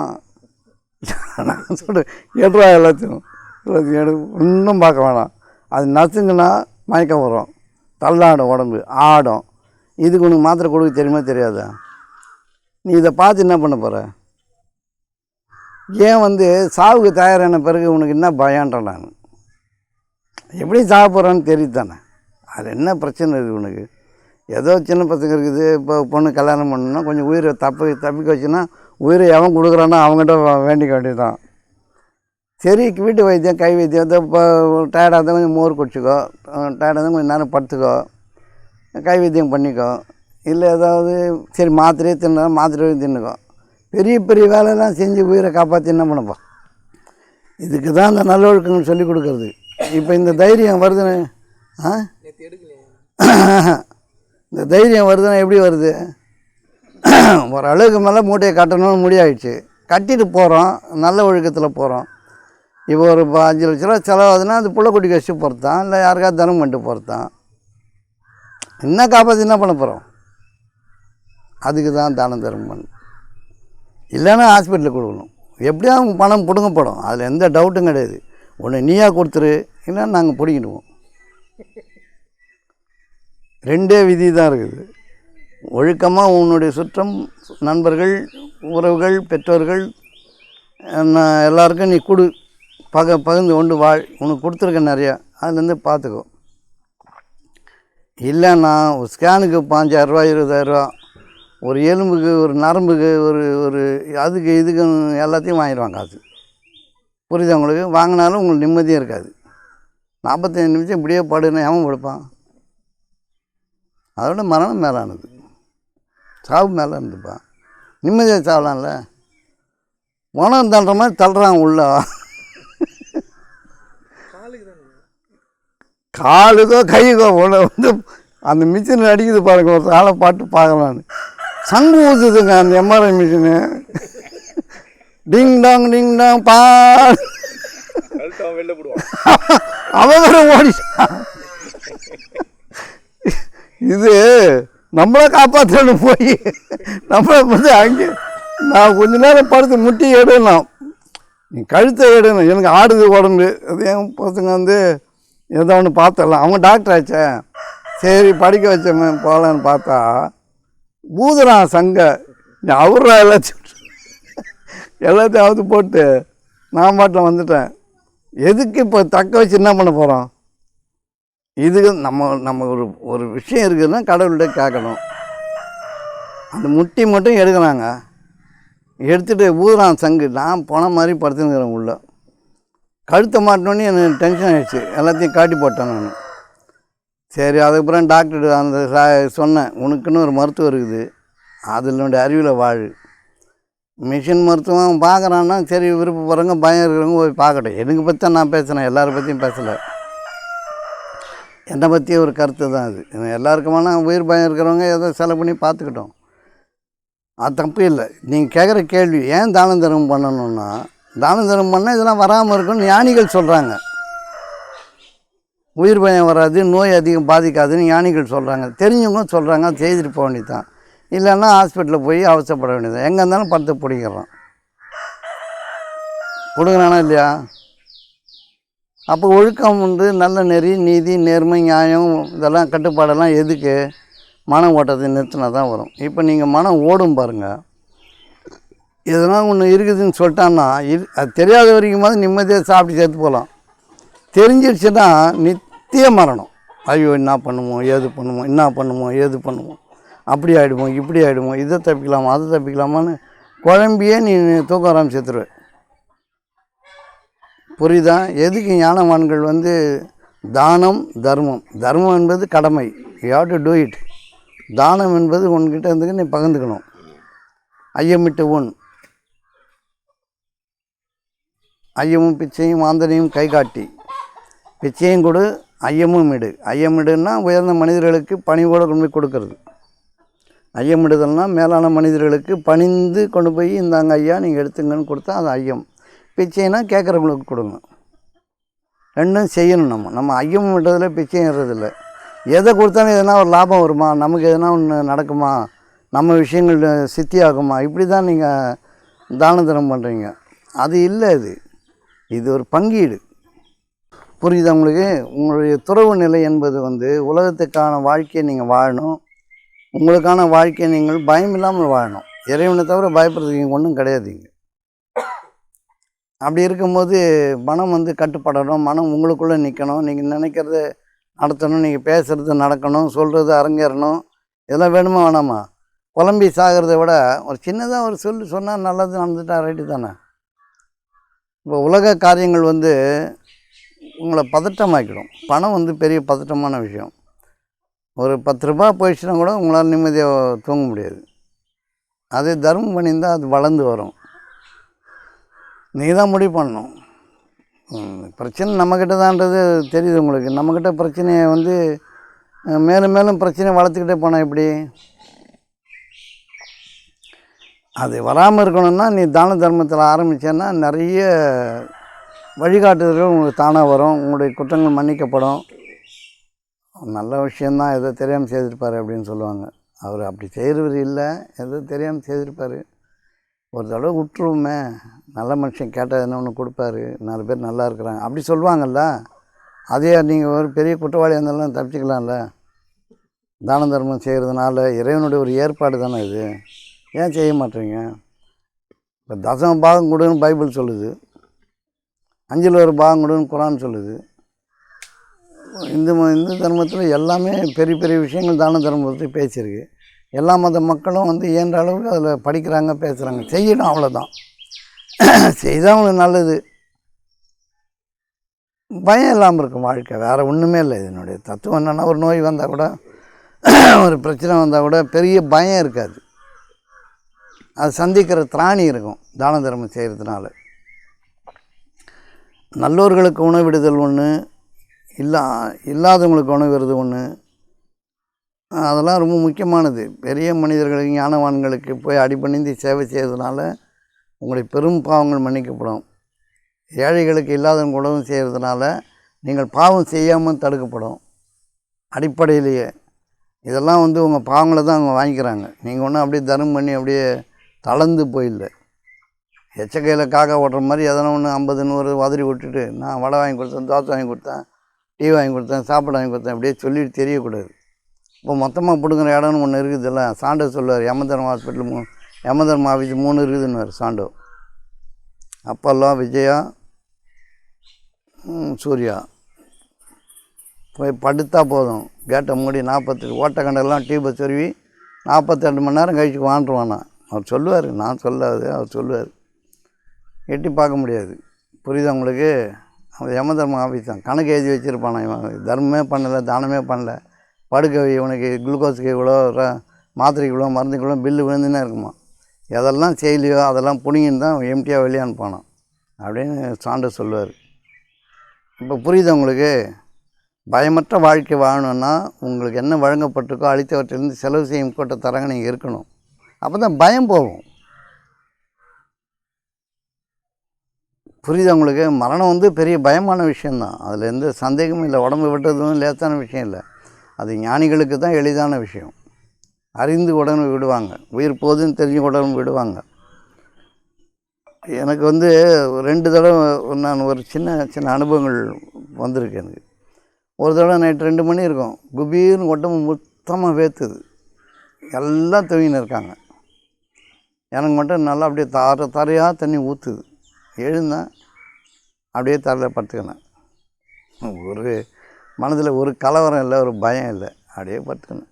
நான் சொல்கிறேன், எடுறா எல்லாத்தையும், இன்னும் பார்க்க வேணாம். அது நசுங்கன்னா மயக்கம் வரும், தள்ளாடும், உடம்பு ஆடும். இதுக்கு உனக்கு மாத்திரை கொடுக்க தெரியுமா தெரியாதா? நீ இதை பார்த்து என்ன பண்ண போகிற? ஏன் வந்து சாவுக்கு தயாரான பிறகு உனக்கு என்ன பயன்றேன் நான். எப்படி சாக போகிறான்னு தெரியுது தானே. அது என்ன பிரச்சனை இருக்குது உனக்கு? ஏதோ சின்ன பசங்க இருக்குது, இப்போ பொண்ணு கல்யாணம் பண்ணணுன்னா கொஞ்சம் உயிரை தப்பிக்க வச்சுன்னா உயிரை எவன் கொடுக்குறானோ அவங்ககிட்ட வேண்டிக்க வேண்டியதுதான். சரி, வீட்டு வைத்தியம், கை வைத்தியம், அதை இப்போ டயர்டாக இருந்தால் கொஞ்சம் மோர் குடிச்சிக்கோ, டயர்டாக இருந்தால் கொஞ்சம் நேரம் படுத்துக்கோ, கை வைத்தியம் பண்ணிக்கோ. இல்லை ஏதாவது சரி மாத்திரையே மாத்திரையும் தின்னுக்கோ. பெரிய பெரிய வேலையெல்லாம் செஞ்சு உயிரை காப்பாற்றி என்ன பண்ணப்பா? இதுக்கு தான் இந்த நல்லொழுக்கங்கள் சொல்லிக் கொடுக்குறது. இப்போ இந்த தைரியம் வருதுன்னு இந்த தைரியம் வருதுன்னா எப்படி வருது? ஒரு அளவுக்கு மேலே மூட்டையை கட்டணும்னு முடியாயிடுச்சு, கட்டிட்டு போகிறோம், நல்ல ஒழுக்கத்தில் போகிறோம். இப்போ ஒரு 5 லட்ச ரூபா செலவாகுதுன்னா அது புள்ளக்குட்டிக்கு வச்சு பொறுத்தான், இல்லை யாருக்காவது தனம் பண்ணிட்டு பொறுத்தான். என்ன காப்பாற்றி என்ன பண்ண போகிறோம்? அதுக்கு தான் தானம் தர்மம் பண்ணணும். இல்லைன்னா ஹாஸ்பிட்டலுக்கு கொடுக்கணும். எப்படியும் அவங்க பணம் பிடுங்கப்படும், அதில் எந்த டவுட்டும் கிடையாது. ஒன்று நீயா கொடுத்துரு, இல்லைன்னா நாங்கள் பிடிக்கிடுவோம். 2 விதி தான் இருக்குது. ஒழுக்கமாக உன்னுடைய சுற்றம், நண்பர்கள், உறவுகள், பெற்றோர்கள் எல்லாருக்கும் நீ கொடு, பகிர்ந்து கொண்டு வாழ். உனக்கு கொடுத்துருக்க நிறையா, அதுலேருந்து பார்த்துக்கோ. இல்லைன்னா ஒரு ஸ்கேனுக்கு 5000 ரூபா 20000 ரூபா, ஒரு எலும்புக்கு, ஒரு நரம்புக்கு, ஒரு அதுக்கு இதுக்கு எல்லாத்தையும் வாங்கிடுவாங்க காசு. புரியுது உங்களுக்கு? வாங்கினாலும் உங்களுக்கு நிம்மதியும் இருக்காது. 45 நிமிஷம் இப்படியே படுன்னா எவன் படுப்பான்? அதோட மரணம் மேலானது, சாவு மேலே இருந்துப்பா. நிம்மதியாக சாவலாம்ல. உணவு தள்ளுற மாதிரி தள்ளுறான் உள்ள. காலுக்கோ கைக்கோ உணவு வந்து அந்த மிஷின் அடிக்குது பாருங்க, ஒரு ஆளை பாட்டு பார்க்கலான்னு. சங்கு ஊதுதுங்க அந்த எம்ஆர்ஐ மிஷினு. டிங் டாங் பா அவன் வேற ஓடிட்டான். இது நம்மளை காப்பாற்றணும் போய் நம்மளை வந்து அங்கே நான் கொஞ்ச நேரம் படுத்து முட்டி எடுணும், நீ கழுத்தை எடுணும், எனக்கு ஆடுது உடம்பு. அது என் பசங்க வந்து ஏதோ ஒன்று பார்த்துடலாம், அவங்க டாக்டர் ஆச்சே, சரி படிக்க வச்சோமே போகலான்னு பார்த்தா ஊதுறான் சங்க. அவரா எல்லாத்தையும் அவுத்து போட்டு நான் பாட்டில் வந்துட்டேன். எதுக்கு இப்போ தக்க வச்சு என்ன பண்ண போகிறோம்? இதுக்கு நம்ம ஒரு விஷயம் இருக்குதுன்னா கடவுள்கிட்ட கேட்கணும். அந்த முட்டி மட்டும் எடுக்கிறாங்க, எடுத்துகிட்டு ஊதுறான் சங்கு. நான் போன மாதிரி படுத்துனுக்கிறேன் உள்ள. கழுத்தை மாட்டினோன்னே எனக்கு டென்ஷன் ஆகிடுச்சு, எல்லாத்தையும் காட்டி போட்டேன் நான். சரி, அதுக்கப்புறம் டாக்டர் அந்த சொன்னேன், உனக்குன்னு ஒரு மருத்துவம் இருக்குது, அதில் அறிவில் வாழ். மிஷின் மருத்துவம் பார்க்குறான்னா சரி, விருப்பப்படுறவங்க பயம் இருக்கிறவங்க போய் பார்க்கட்டும். எனக்கு பற்றி தான் நான் பேசுகிறேன், எல்லாரை பற்றியும் பேசலை. என்னை பற்றி ஒரு கருத்து தான் அது. எல்லாருக்குமான உயிர் பயம் இருக்கிறவங்க ஏதோ செலவு பண்ணி பார்த்துக்கிட்டோம், அது தப்பு இல்லை. நீங்கள் கேட்குற கேள்வி ஏன் தான தர்மம் பண்ணணுன்னா, தான தர்மம் பண்ணால் இதெல்லாம் வராமல் இருக்குன்னு ஞானிகள் சொல்கிறாங்க. உயிர் பயம் வராது, நோய் அதிகம் பாதிக்காதுன்னு ஞானிகள் சொல்கிறாங்க. தெரிஞ்சவங்க சொல்கிறாங்க, அது செய்துட்டு போக வேண்டியது தான். இல்லைன்னா ஹாஸ்பிட்டலில் போய் அவசரப்பட வேண்டியது. எங்கே இருந்தாலும் படுத்து பிடிக்கிறோம், பிடுங்குறானா இல்லையா? அப்போ ஒழுக்கம் வந்து நல்ல நெறி, நீதி, நேர்மை, நியாயம், இதெல்லாம் கட்டுப்பாடெல்லாம் எதுக்கு? மன ஓட்டத்தை நிறுத்தினா தான் வரும். இப்போ நீங்கள் மனம் ஓடும் பாருங்கள், எதனா ஒன்று இருக்குதுன்னு சொல்லிட்டான்னா அது தெரியாத வரைக்குமாவது நிம்மதியாக சாப்பிட்டு சேர்த்து போகலாம். தெரிஞ்சிடுச்சுன்னா நித்திய மரணம். ஐயோ என்ன பண்ணுமோ ஏது பண்ணுமோ, என்ன பண்ணுமோ ஏது பண்ணுமோ, அப்படி ஆகிடுமோ இப்படி ஆகிடுமோ, இதை தப்பிக்கலாமா அதை தப்பிக்கலாமான்னு குழம்பியே நீ தூக்க ஆரம்பிச்சுருவேன். புரியுதா? எதுக்கு ஞானவான்கள் வந்து தானம் தர்மம், தர்மம் என்பது கடமை, you have to do it. தானம் என்பது உன்கிட்ட இருந்துக்கு நீ பகிர்ந்துக்கணும். ஐயமிட்டு உன், ஐயமும் பிச்சையும் ஆந்தனையும் கை காட்டி, பிச்சையும் கொடு ஐயமும் இடு. ஐயமிடுன்னா உயர்ந்த மனிதர்களுக்கு பணிவோடு கொண்டு போய் கொடுக்கறது. ஐயமிடுதல்னா மேலான மனிதர்களுக்கு பணிந்து கொண்டு போய் இந்தாங்க ஐயா நீங்கள் எடுத்துங்கன்னு கொடுத்தா அது ஐயம். பிச்சைனா கேட்குறவங்களுக்கு கொடுங்க. ரெண்டும் செய்யணும். நம்ம ஐயம் விட்டதில் பிச்சையும் ஏறதில்லை. எதை கொடுத்தாலும் எதனா ஒரு லாபம் வருமா, நமக்கு எதனா ஒன்று நடக்குமா, நம்ம விஷயங்கள் சித்தி ஆகுமா, இப்படி தான் நீங்கள் தான தர்மம் பண்ணுறீங்க. அது இல்லை, இது ஒரு பங்கீடு. புரியுதா உங்களுக்கு? உங்களுடைய துறவு நிலை என்பது வந்து உலகத்துக்கான வாழ்க்கையை நீங்கள் வாழணும், உங்களுக்கான வாழ்க்கையை நீங்கள் பயம் இல்லாமல் வாழணும். இறைவனை தவிர பயப்படுறதுக்கு இங்கே ஒன்றும் கிடையாதுங்க. அப்படி இருக்கும்போது மனம் வந்து கட்டுப்படணும், மனம் உங்களுக்குள்ளே நிற்கணும், நீங்கள் நினைக்கிறத நடத்தணும், நீங்கள் பேசுகிறது நடக்கணும், சொல்கிறது அரங்கேறணும். இதெல்லாம் வேணுமா வேணாமா? புலம்பி சாகிறத விட ஒரு சின்னதாக ஒரு சொன்னால் நல்லது நடந்துட்டா ரைட்டு தானே. இப்போ உலக காரியங்கள் வந்து உங்களை பதட்டமாக்கிடும். பணம் வந்து பெரிய பதட்டமான விஷயம். ஒரு 10 ரூபா போயிடுச்சுன்னா கூட உங்களால் நிம்மதியாக தூங்க முடியாது. அதே தர்மம் பண்ணியிருந்தால் அது வளர்ந்து வரும். நீங்கள் தான் முடிவு பண்ணணும். பிரச்சனை நம்மக்கிட்ட தான்றது தெரியுது உங்களுக்கு. நம்மக்கிட்ட பிரச்சனையை வந்து மேலும் மேலும் பிரச்சனையை வளர்த்துக்கிட்டே போனால் எப்படி? அது வராமல் இருக்கணும்னா நீ தான தர்மத்தில் ஆரம்பித்தேன்னா நிறைய வழிகாட்டுதல்கள் உங்களுக்கு தானாக வரும். உங்களுடைய குற்றங்கள் மன்னிக்கப்படும். நல்ல விஷயந்தான், எதோ தெரியாமல் செய்திருப்பார் அப்படின்னு சொல்லுவாங்க. அவர் அப்படி செய்கிறவர் இல்லை, எதோ தெரியாமல் செய்திருப்பார். ஒரு தடவை விட்டுருவோமே, நல்ல மனுஷன் கேட்டால் என்ன ஒன்று கொடுப்பாரு, 4 பேர் நல்லா இருக்கிறாங்க அப்படி சொல்லுவாங்கள்ல. அதே நீங்கள் ஒரு பெரிய குற்றவாளியாக இருந்தாலும் தப்பிச்சிக்கலாம்ல. தான தர்மம் செய்கிறதுனால இறைவனுடைய ஒரு ஏற்பாடு தானே இது. ஏன் செய்ய மாட்டேறீங்க? இப்போ தசம பாகம் கொடுன்னு பைபிள் சொல்லுது, 5ல் ஒரு பாகம் கொடுன்னு குரான் சொல்லுது. இந்து தர்மத்தில் எல்லாமே பெரிய பெரிய விஷயங்கள் தான தர்மத்தை பேசியிருக்கு. எல்லா மத மக்களும் வந்து இயன்ற அளவுக்கு அதில் படிக்கிறாங்க, பேசுகிறாங்க. செய்யணும், அவ்வளோதான். செய்தால் அவங்களுக்கு நல்லது. பயம் இல்லாமல் இருக்கும் வாழ்க்கை, வேறு ஒன்றுமே இல்லை. இதனுடைய தத்துவம் என்னென்னா, ஒரு நோய் வந்தால் கூட, ஒரு பிரச்சனை வந்தால் கூட பெரிய பயம் இருக்காது. அது சந்திக்கிற திராணி இருக்கும் தான தர்மம் செய்கிறதுனால. நல்லோர்களுக்கு உணவிடுதல் ஒன்று, இல்லாதவங்களுக்கு உணவிடுறது ஒன்று, அதெல்லாம் ரொம்ப முக்கியமானது. பெரிய மனிதர்களுக்கு, ஞானவான்களுக்கு போய் அடிபணிந்து சேவை செய்கிறதுனால உங்களுடைய பெரும் பாவங்கள் மன்னிக்கப்படும். ஏழைகளுக்கு இல்லாதவங்க உதவி செய்கிறதுனால நீங்கள் பாவம் செய்யாமல் தடுக்கப்படும். அடிப்படையிலேயே இதெல்லாம் உங்கள் பாவங்களை தான் அவங்க வாங்கிக்கிறாங்க. நீங்கள் ஒன்றும் அப்படியே தர்மம் பண்ணி அப்படியே தளர்ந்து போயில்லை. எச்சக்கையில் காக்கா ஓட்டுற மாதிரி எதனா ஒன்று 50 100 உதறி விட்டுட்டு நான் வடை வாங்கி கொடுத்தேன், தோசை வாங்கி கொடுத்தேன், டீ வாங்கி கொடுத்தேன், சாப்பாடு வாங்கி கொடுத்தேன் அப்படியே சொல்லிட்டு தெரியக்கூடாது. இப்போ மொத்தமாக பிடுங்குற இடம்னு ஒன்று இருக்குதுல்ல. சாண்டோ சொல்லுவார், யமதர்ம ஹாஸ்பிட்டல் யமதர்ம ஆஃபீஸ் 3 இருக்குதுன்னு சாண்டோ. அப்பல்லோ, விஜயா, சூர்யா போய் படுத்தா போதும், கேட்டை மூடி 48 ஓட்டக்கண்டெல்லாம் டியூபை சொருவி 48 மணி நேரம் கழிச்சு வாண்டுருவானா. அவர் சொல்லுவார், நான் சொல்லாது, அவர் சொல்லுவார். எட்டி பார்க்க முடியாது. புரியுதா உங்களுக்கு? அவன் யமதர்ம ஆஃபீஸ் தான். கணக்கு எழுதி வச்சுருப்பானா, இவன் தர்மமே பண்ணலை, தானமே பண்ணலை, படுக்க இவனுக்கு குளுக்கோஸுக்கு இவ்வளோ, மாத்திரைக்கு இவ்வளோ, மருந்துக்கு இவ்வளோ பில்லு விழுந்துன்னே இருக்குமா. எதெல்லாம் செய்யலையோ அதெல்லாம் புனிங்கன்னு தான் எம்டியாக வெளியே அனுப்பானான் அப்படின்னு சாண்டை சொல்லுவார். இப்போ புரியுதா உங்களுக்கு? பயமற்ற வாழ்க்கை வாழணுன்னா உங்களுக்கு என்ன வழங்கப்பட்டிருக்கோ அளித்தவற்றிலிருந்து செலவு செய்யும் கூட்ட தரங்க நீங்கள் இருக்கணும். அப்போ தான் பயம் போகும். புரியுதா உங்களுக்கு? மரணம் பெரிய பயமான விஷயந்தான். அதில் எந்த சந்தேகமும் இல்லை. உடம்பு விட்டதும் லேசான விஷயம் இல்லை. அது ஞானிகளுக்கு தான் எளிதான விஷயம். அறிந்து உடனே விடுவாங்க. உயிர் போதுன்னு தெரிஞ்சு உடனே விடுவாங்க. எனக்கு 2 தடவை நான் ஒரு சின்ன அனுபவங்கள் வந்திருக்கு எனக்கு. ஒரு தடவை நைட்டு 2 மணி இருக்கும், குபீர்னு உடம்பு மொத்தமாக வேத்துது, எல்லாம் தூங்கின்னு இருக்காங்க. எனக்கு மட்டும் நல்லா அப்படியே தரையாக தண்ணி ஊற்றுது. எழுந்தேன், அப்படியே தரையில் படுத்துக்கினேன். ஒரு மனதில் ஒரு கலவரம் இல்லை, ஒரு பயம் இல்லை, அப்படியே படுத்துக்கினேன்.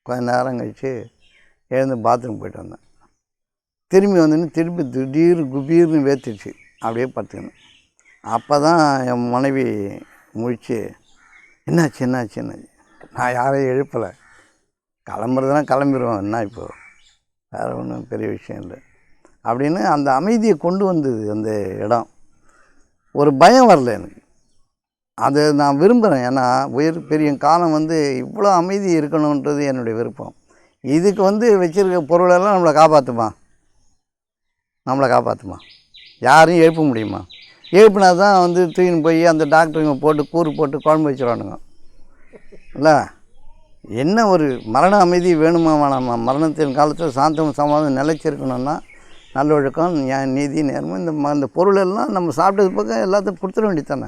கொஞ்சம் நேரம் கழித்து எழுந்து பாத்ரூம் போய்ட்டு வந்தேன். திரும்பி திருப்பி திடீர் குபீர்னு வேத்துச்சு, அப்படியே படுத்துக்கினேன். அப்போ தான் என் மனைவி முழிச்சு, என்னாச்சு, நான் யாரையும் எழுப்பலை, கிளம்புறதுனா கிளம்பிடுவோம், என்ன இப்போது வேறு ஒன்றும் பெரிய விஷயம் இல்லை அப்படின்னு அந்த அமைதியை கொண்டு வந்தது அந்த இடம். ஒரு பயம் வரல எனக்கு. அதை நான் விரும்புகிறேன். ஏன்னா பெரிய காலம் இவ்வளோ அமைதி இருக்கணுன்றது என்னுடைய விருப்பம். இதுக்கு வச்சுருக்க பொருளெல்லாம் நம்மளை காப்பாற்றுமா? யாரையும் எழுப்ப முடியுமா? எழுப்பினா தான் தூக்கின்னு போய் அந்த டாக்டருங்க போட்டு கூறு போட்டு குழம்பு வச்சுருவானுங்க இல்லை. என்ன ஒரு மரண அமைதி வேணுமா வேணாமா? மரணத்தின் காலத்தில் சாந்தம் சமாதானம் நிலைச்சிருக்கணும்னா நல்லொழுக்கம், நீதி, நேர்மை, இந்த பொருளெல்லாம் நம்ம சாப்பிட்டது பக்கம் எல்லாத்தையும் கொடுத்துட வேண்டியதானே.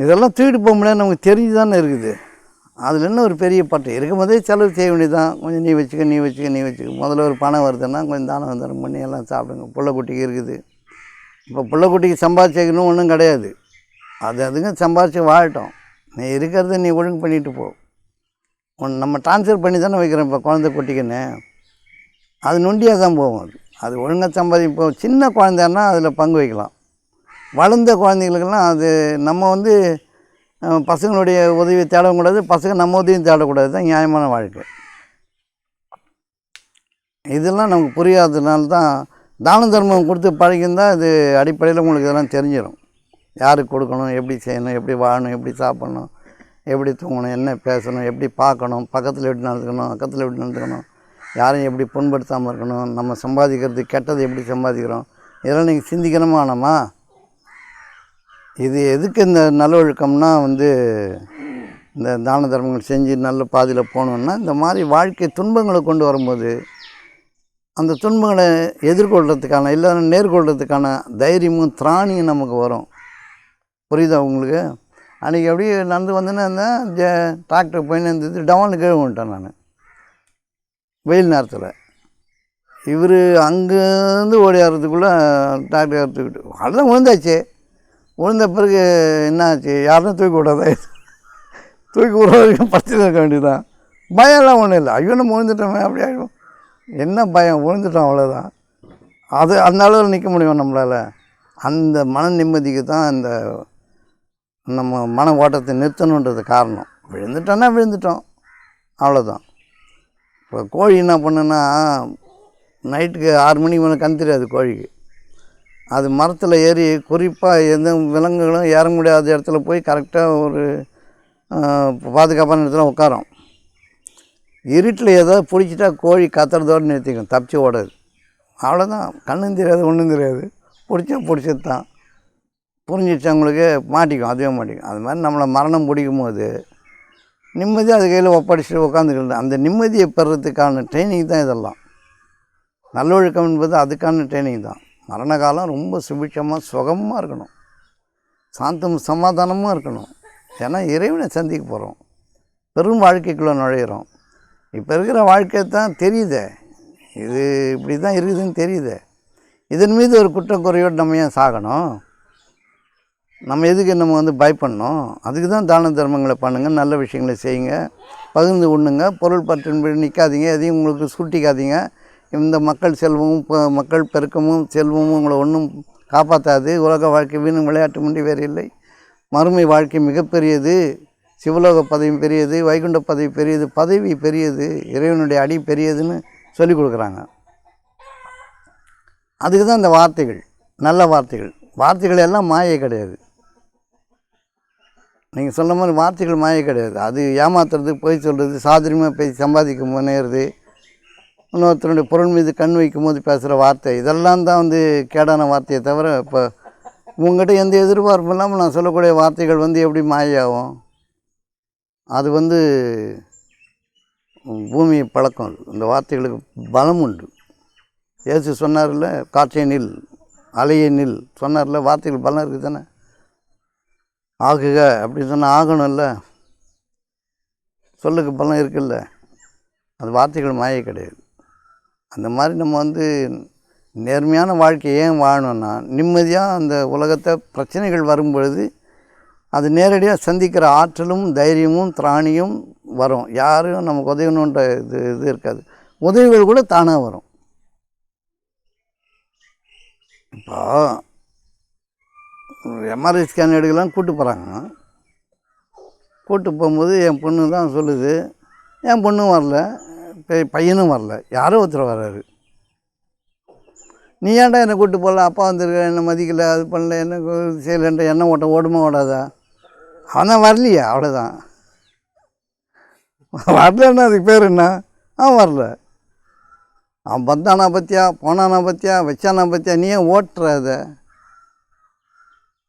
இதெல்லாம் தூக்கிட்டு போக முடியாது, நமக்கு தெரிஞ்சு தானே இருக்குது. அதில் என்ன ஒரு பெரிய பட்டு இருக்கும் போதே செலவு செய்ய வேண்டியதான். கொஞ்சம் நீ வச்சுக்க. முதல்ல ஒரு பணம் வருதுன்னா கொஞ்சம் தானம் தரம் பண்ணி எல்லாம் சாப்பிடுங்க. பிள்ளைக்குட்டிக்கு இருக்குது. இப்போ பிள்ளைக்குட்டிக்கு சம்பாதிச்சிக்கணும் ஒன்றும் கிடையாது. அதுங்க சம்பாதிச்சு வாழட்டும். நீ இருக்கிறத நீ ஒழுங்கு பண்ணிட்டு போ. நம்ம ட்ரான்ஸ்ஃபர் பண்ணி தானே வைக்கிறோம். இப்போ குழந்தை குட்டிக்குன்னு அது நொண்டியாக தான் போகும். அது ஒழுங்காக இப்போ சின்ன குழந்தைன்னா அதில் பங்கு வைக்கலாம். வளர்ந்த குழந்தைங்களுக்கெல்லாம் அது நம்ம பசங்களுடைய உதவியை தேடக்கூடாது, பசங்க நம்ம உதவியும் தேடக்கூடாது தான் நியாயமான வாழ்க்கை. இதெல்லாம் நமக்கு புரியாததுனால தான் தான தர்மம் கொடுத்து பழகிருந்தால் இது அடிப்படையில் உங்களுக்கு இதெல்லாம் தெரிஞ்சிடும். யாருக்கு கொடுக்கணும், எப்படி செய்யணும், எப்படி வாழணும், எப்படி சாப்பிட்ணும், எப்படி தூங்கணும், என்ன பேசணும், எப்படி பார்க்கணும், பக்கத்தில் எப்படி நடந்துக்கணும், அக்கத்தில் எப்படி நடந்துக்கணும், யாரையும் எப்படி புண்படுத்தாமல் இருக்கணும், நம்ம சம்பாதிக்கிறது கெட்டது எப்படி சம்பாதிக்கிறோம், இதெல்லாம் நீங்கள் சிந்திக்கணுமானம்மா. இது எதுக்கு இந்த நல்லொழுக்கம்னா இந்த தான தர்மங்கள் செஞ்சு நல்ல பாதையில் போகணுன்னா இந்த மாதிரி வாழ்க்கை துன்பங்களை கொண்டு வரும்போது அந்த துன்பங்களை எதிர்கொள்கிறதுக்கான இல்லைன்னா நேர்கொள்கிறதுக்கான தைரியமும் திராணியும் நமக்கு வரும். புரியுதா உங்களுக்கு? அன்றைக்கி அப்படியே நடந்து வந்தேன்னா டிராக்டர் போயின்னு இருந்தது, டவுனில் கீழே விட்டேன் நான் வெயில் நேரத்தில். இவர் அங்கேருந்து ஓடியாடுறதுக்குள்ளே டிராக்டர் எடுத்துக்கிட்டு அதெல்லாம் விழுந்த பிறகு என்ன ஆச்சு, யாரும் தூக்கி விடாத, தூக்கி விடுற வரைக்கும் படுத்துட்டு இருக்க வேண்டியதுதான். பயம்லாம் ஒன்றும் இல்லை. ஐயோ நம்ம விழுந்துட்டோமே அப்படி ஆகிடும். என்ன பயம், விழுந்துட்டோம் அவ்வளோதான். அது அந்த அளவில் நிற்க முடியும் நம்மளால். அந்த மன நிம்மதிக்கு தான் இந்த நம்ம மன ஓட்டத்தை நிறுத்தணுன்றது காரணம். விழுந்துட்டோம் அவ்வளோதான். இப்போ கோழி என்ன பண்ணுன்னா நைட்டுக்கு 6 மணிக்கு மேலே கண் தெரியாது கோழிக்கு. அது மரத்தில் ஏறி குறிப்பாக எந்த விலங்குகளும் ஏற முடியாத இடத்துல போய் கரெக்டாக ஒரு பாதுகாப்பான இடத்துல உட்காரோம். இருட்டில் ஏதோ பிடிச்சிட்டா கோழி கத்துறதோடு நிறுத்திக்கும், தப்பிச்சு ஓடாது. அவ்வளோதான், கண்ணும் தெரியாது ஒன்றும் தெரியாது, பிடிச்சது தான். புரிஞ்சிடுச்சு அவங்களுக்கு, மாட்டிக்கும், அதுவே மாட்டிக்கும். அது மாதிரி நம்மளை மரணம் பிடிக்கும் போது நிம்மதியாக அது கையில் ஒப்படைச்சிட்டு உட்காந்துக்கிறது. அந்த நிம்மதியை பெறத்துக்கான ட்ரைனிங் தான் இதெல்லாம். நல்லொழுக்கம் என்பது அதுக்கான ட்ரைனிங் தான். மரண காலம் ரொம்ப சுபிட்சமாக சுகமாக இருக்கணும், சாந்தம் சமாதானமாக இருக்கணும். ஏன்னா இறைவனை சந்திக்க போகிறோம், பெரும் வாழ்க்கைக்குள்ளே நுழையிறோம். இப்போ இருக்கிற வாழ்க்கை தான் தெரியுதே, இது இப்படி தான் இருக்குதுன்னு தெரியுதே. இதன் மீது ஒரு குற்றக்குறையோடு நம்ம ஏன் சாகணும்? நம்ம எதுக்கு நம்ம வந்து பயப்படணும்? அதுக்கு தான் தான தர்மங்களை பண்ணுங்கள், நல்ல விஷயங்களை செய்யுங்க, பகிர்ந்து உண்ணுங்க, பொருள் பற்றின்படி நிற்காதீங்க, எதையும் உங்களுக்கு சுட்டிக்காதீங்க. இந்த மக்கள் செல்வமும் மக்கள் பெருக்கமும் செல்வமும் உங்களை ஒன்றும் காப்பாற்றாது. உலக வாழ்க்கை வீணும் விளையாட்டு முண்டி வேறு இல்லை. மறுமை வாழ்க்கை மிகப்பெரியது, சிவலோக பதவி பெரியது, வைகுண்ட பதவி பெரியது, பதவி பெரியது, இறைவனுடைய அடி பெரியதுன்னு சொல்லிக் கொடுக்குறாங்க. அதுக்கு தான் இந்த வார்த்தைகள், நல்ல வார்த்தைகள். வார்த்தைகள் எல்லாம் மாயை கிடையாது. நீங்கள் சொன்ன மாதிரி வார்த்தைகள் மாயை கிடையாது. அது ஏமாத்துறது, பொய் சொல்கிறது, சாதுரியமாக பேசி சம்பாதிக்க முன்னேறது, இன்னொருத்தருடைய பொருள் மீது கண் வைக்கும் போது பேசுகிற வார்த்தை, இதெல்லாம் தான் வந்து கேடான வார்த்தையை தவிர, இப்போ உங்கள்கிட்ட எந்த எதிர்பார்ப்பும் இல்லாமல் நான் சொல்லக்கூடிய வார்த்தைகள் வந்து எப்படி மாயாகும்? அது வந்து பூமியை பழக்கம். இந்த வார்த்தைகளுக்கு பலம் உண்டு. இயேசு சொன்னார்ல, காற்றை நில், அலையை நில் சொன்னார்ல, வார்த்தைகள் பலம் இருக்குது தானே. ஆகுக அப்படின்னு சொன்னால் ஆகணும்ல, சொல்லுக்கு பலம் இருக்குல்ல. அது வார்த்தைகள் மாயை கிடையாது. அந்த மாதிரி நம்ம வந்து நேர்மையான வாழ்க்கையை ஏன் வாழணும்னா, நிம்மதியாக அந்த உலகத்தை பிரச்சனைகள் வரும் பொழுது அது நேரடியாக சந்திக்கிற ஆற்றலும் தைரியமும் திராணியும் வரும். யாரும் நமக்கு உதவணுன்ற இது இருக்காது. உதவிகள் கூட தானாக வரும். இப்போ எம்ஆர்ஐ ஸ்கேன் எடுக்கலாம் கூப்பிட்டு போகிறாங்க. கூப்பிட்டு போகும்போது என் பொண்ணு தான் சொல்லுது, என் பொண்ணும் வரல, பையனும் வரல, யாரோ ஒருத்தர் வர்றாரு. நீ ஏன்டா என்னை கூப்பிட்டு போகல, அப்பா வந்துருக்க, என்னை மதிக்கலை, அது பண்ணல, என்ன செய்யலைன்ற எண்ணம் ஓட்டம் ஓடுமா ஓடாதா? அவன் தான் வரலையா, அவ்வளோதான். வரலன்னா அதுக்கு பேர் என்ன? அவன் வரல. அவன் வந்தானா பற்றியா, போனானா பற்றியா, வச்சானா பற்றியா, நீ ஏன் ஓட்டுற அதை?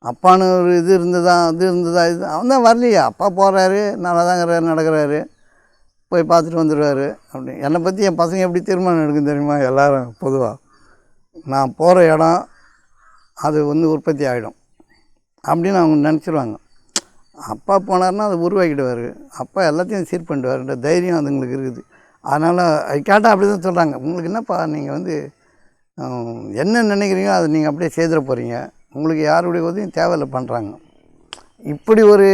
அப்பான்னு ஒரு இது இருந்ததா, அது இருந்ததா, இது அவன் தான் வரலையா. அப்பா போகிறாரு, நல்லா தாங்கிறாரு, நடக்கிறாரு, போய் பார்த்துட்டு வந்துடுவார். அப்படி என்னை பற்றி என் பசங்க எப்படி தீர்மானம் எடுக்கும் தெரியுமா? எல்லோரும் பொதுவாக நான் போகிற இடம் அது வந்து உற்பத்தி ஆகிடும் அப்படின்னு அவங்க நினச்சிருவாங்க. அப்பா போனார்னா அதை உருவாக்கிடுவார், அப்பா எல்லாத்தையும் சீர் பண்ணிடுவார்ன்ற தைரியம் அதுங்களுக்கு இருக்குது. அதனால் அது கேட்டால் அப்படி தான் சொல்கிறாங்க, உங்களுக்கு என்னப்பா, நீங்கள் வந்து என்ன நினைக்கிறீங்களோ அதை நீங்கள் அப்படியே செய்திட போகிறீங்க, உங்களுக்கு யாருடைய உதவியும் தேவையில்லை பண்ணுறாங்க. இப்படி ஒரு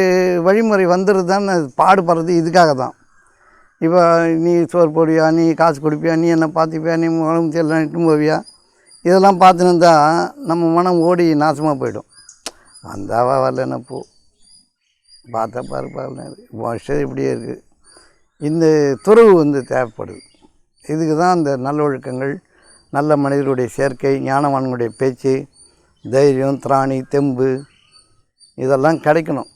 வழிமுறை வந்துடுது தான் பாடுபடுறது இதுக்காக தான். இப்போ நீ சோறு போடுவியா, நீ காசு கொடுப்பியா, நீ என்ன பார்த்துப்பியா, நீ உடம்பு செல்லாம் இட்டும் போவியா, இதெல்லாம் பார்த்துன்னு இருந்தால் நம்ம மனம் ஓடி நாசமாக போயிடும். வந்தாவா வரலன்னா போ, பார்த்தா பாருப்பாருன்னு வருஷம் இப்படியே இருக்குது. இந்த துறவு வந்து தேவைப்படுது. இதுக்கு தான் இந்த நல்லொழுக்கங்கள், நல்ல மனிதர்களுடைய சேர்க்கை, ஞானவான்களுடைய பேச்சு, தைரியம், திராணி, தெம்பு இதெல்லாம் கிடைக்கணும்.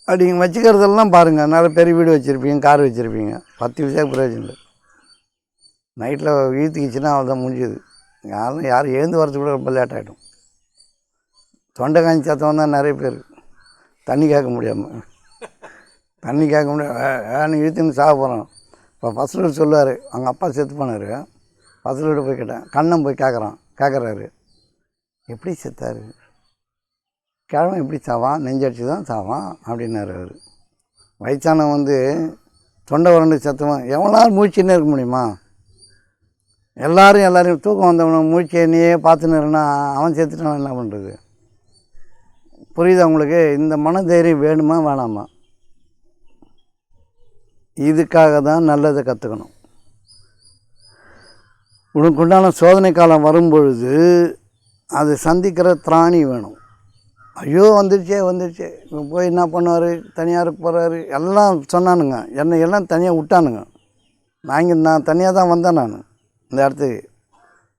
அப்படி நீங்கள் வச்சுக்கிறதெல்லாம் பாருங்கள், நல்ல பெரிய வீடு வச்சுருப்பீங்க, கார் வச்சுருப்பீங்க, 10 விஷயம் பிரயோஜனம் இல்லை. நைட்டில் இழுத்துக்கிச்சுன்னா அவள் தான் முடிஞ்சுது. யாரும் எழுந்து வரதுக்கு கூட ரொம்ப லேட் ஆகிடும். தொண்டை காஞ்சி சத்தம் தான் நிறைய பேர் தண்ணி கேட்க முடியாமல் இழுத்துன்னு சாக போகிறோம். இப்போ ஃபஸ்ட்டு சொல்லுவார், அவங்க அப்பா செத்து போனார், ஃபஸ்ட்டு போய் கேட்டேன், கண்ணன் போய் கேட்குறாரு, எப்படி செத்தார், கிழமை எப்படி சாவான், நெஞ்சடிச்சு தான் சாவான் அப்படின்னாரு அவர். வயசானவன் வந்து தொண்டை வறண்டு சத்தமாக எவ்வளோ மூச்சுன்னே இருக்க முடியுமா? எல்லாரையும் தூக்கம் வந்தவனை மூச்சு என்னையே பார்த்துன்னு அவன் செத்துட்டான், என்ன பண்ணுறது? புரியுது அவங்களுக்கு? இந்த மனதைரியம் வேணுமா வேணாமா? இதுக்காக தான் நல்லதை கற்றுக்கணும். உனக்குண்டான சோதனை காலம் வரும்பொழுது அது சந்திக்கிற திராணி வேணும். ஐயோ வந்துடுச்சே போய் என்ன பண்ணுவார், தனியாக போகிறாரு எல்லாம் சொன்னானுங்க, என்னை எல்லாம் தனியாக விட்டானுங்க. நான் தனியாக தான் வந்தேன். நான் இந்த இடத்துக்கு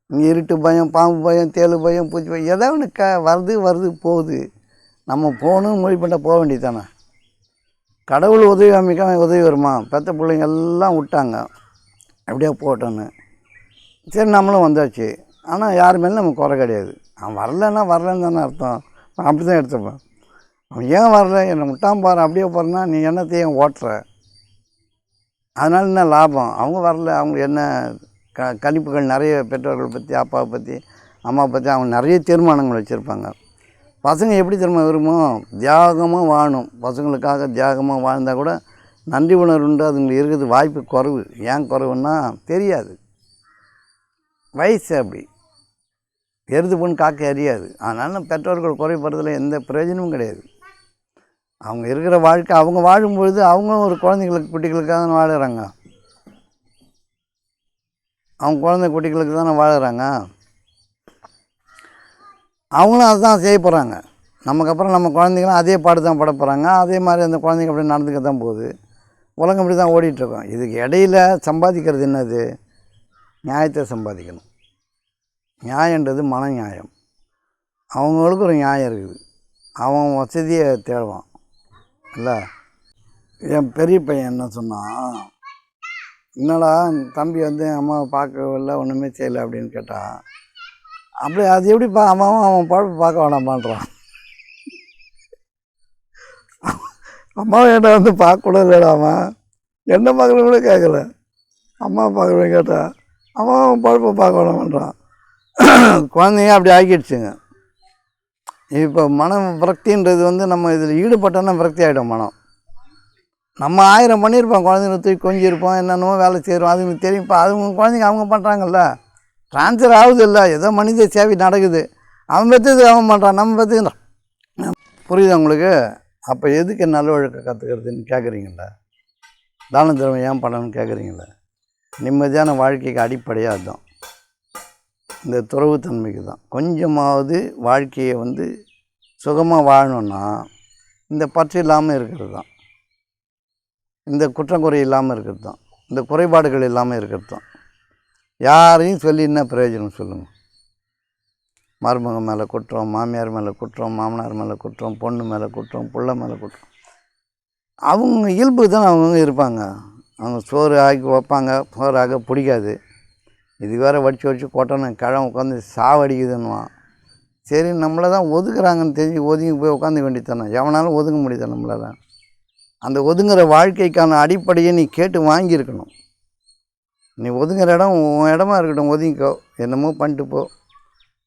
இங்கே இருட்டு பயம், பாம்பு பயம், தேளு பயம், பூச்சி பயம், ஏதாவது ஒன்று வருது போகுது. நம்ம போகணும்னு மொழி பண்ணால் போக வேண்டியது தானே. கடவுள் உதவி அமைக்காம உதவி வருமா? பெற்ற பிள்ளைங்க எல்லாம் விட்டாங்க, அப்படியே போட்டோன்னு. சரி நம்மளும் வந்தாச்சு. ஆனால் யார் மேலும் நமக்கு குறை கிடையாது. அவன் வரலன்னா வரலன்னு தானே அர்த்தம். நான் அப்படி தான் எடுத்துப்பேன். அவன் ஏன் வரல, என்னை விட்டான் பாரு அப்படியே போகிறேன்னா நீ என்னத்தையும் ஓட்டுற, அதனால் என்ன லாபம்? அவங்க வரல, அவங்க என்ன கணிப்புகள் நிறைய பெற்றோர்கள் பற்றி, அப்பாவை பற்றி, அம்மாவை பற்றி அவங்க நிறைய தீர்மானங்கள் வச்சுருப்பாங்க. பசங்க எப்படி திரும்ப விரும்புமோ தியாகமாக வாழணும். பசங்களுக்காக தியாகமாக வாழ்ந்தால் கூட நன்றி உணர்வுண்டு அதுங்களுக்கு இருக்கிறது வாய்ப்பு குறைவு. ஏன் குறைவுன்னா தெரியாது, வயசு அப்படி. எருது பொண்ணு காக்க அறியாது. அதனால் பெற்றோர்கள் குறைப்படுறதுல எந்த பிரயோஜனமும் கிடையாது. அவங்க இருக்கிற வாழ்க்கை அவங்க வாழும்பொழுது அவங்களும் ஒரு குழந்தைங்களுக்கு குட்டிகளுக்காக தானே வாழுறாங்க. அவங்க குழந்தை குட்டிகளுக்கு தானே வாழுறாங்க. அவங்களும் அதுதான் செய்ய போகிறாங்க. நமக்கப்புறம் நம்ம குழந்தைங்களும் அதே பாடு தான் பட போகிறாங்க. அதே மாதிரி அந்த குழந்தைங்க அப்படி நடந்துக்க தான் போகுது. உலகம் இப்படி தான் ஓடிட்டுருக்கோம். இதுக்கு இடையில் சம்பாதிக்கிறது என்னது? நியாயத்தை சம்பாதிக்கணும். நியாயன்றது மன நியாயம். அவங்களுக்கு ஒரு நியாயம் இருக்குது. அவன் வசதியை தேடுவான் இல்லை. என் பெரிய பையன் என்ன சொன்னான், என்னடா தம்பி வந்து அம்மாவை பார்க்கவில்லை ஒன்றுமே செய்யலை அப்படின்னு கேட்டான். அப்படி அது எப்படிப்பா அவன் பழப்பு பார்க்க வேணாமான்றான். அம்மாவை என்ன வந்து பார்க்கக்கூடாது இல்லைடாமா, என்ன பார்க்கணும் கூட கேட்கல, அம்மாவை பார்க்கணும் கேட்டால் அவன் பழப்பை பார்க்க வேணாமான்றான். குழந்தைங்க அப்படி ஆக்கிடுச்சுங்க. இப்போ மன விரக்தின்றது வந்து நம்ம இதில் ஈடுபட்டோன்னா விரக்தி ஆகிடும் மனம். நம்ம 1000 பண்ணியிருப்போம், குழந்தைங்களை தூக்கி கொஞ்சிருப்போம், என்னென்னமோ வேலை செய்கிறோம், அதுங்களுக்கு தெரியும். இப்போ அதுங்க குழந்தைங்க அவங்க பண்ணுறாங்கல்ல, ட்ரான்ஸ்ஃபர் ஆகுது இல்லை, ஏதோ மனித சேவை நடக்குது. அவன் பெற்றது அவன் பண்ணுறான், நம்ம பெற்றுக்கிறான். புரியுது உங்களுக்கு? அப்போ எதுக்கு நல்ல ஒழுக்க கற்றுக்கிறதுன்னு கேட்குறீங்கள? தான தர்மம் ஏன் பண்ணணும்னு கேட்குறீங்கள? நிம்மதியான வாழ்க்கைக்கு அடிப்படையாக அதுதான். இந்த துறவுத்தன்மைக்கு தான். கொஞ்சமாவது வாழ்க்கையை வந்து சுகமாக வாழணுன்னா இந்த பற்று இல்லாமல் இருக்கிறது தான், இந்த குற்றங்குறை இல்லாமல் இருக்கிறது தான், இந்த குறைபாடுகள் இல்லாமல் இருக்கிறது தான். யாரையும் சொல்லி என்ன பிரயோஜனம் சொல்லுங்கள்? மருமகன் மேலே குற்றம், மாமியார் மேலே குற்றம், மாமனார் மேலே குற்றம், பொண்ணு மேலே குற்றம், பிள்ளை மேலே குற்றம். அவங்க இயல்பு தான் அவங்க இருப்பாங்க. அவங்க சோறு ஆக்கி வைப்பாங்க, சோறு ஆக்க பிடிக்காது. இது வேறு வடித்து கொட்டணும், கிழமை உட்காந்து சாவடிக்குதுன்னுவான். சரி நம்மளை தான் ஒதுக்குறாங்கன்னு தெரிஞ்சு ஒதுங்கி போய் உட்காந்து வேண்டித்தானே. எவனாலும் ஒதுங்க முடியுது நம்மளால். அந்த ஒதுங்குற வாழ்க்கைக்கான அடிப்படையை நீ கேட்டு வாங்கியிருக்கணும். நீ ஒதுங்குற இடம் உன் இடமா இருக்கட்டும், ஒதுங்கிக்கோ, என்னமோ பண்ணிட்டு போ.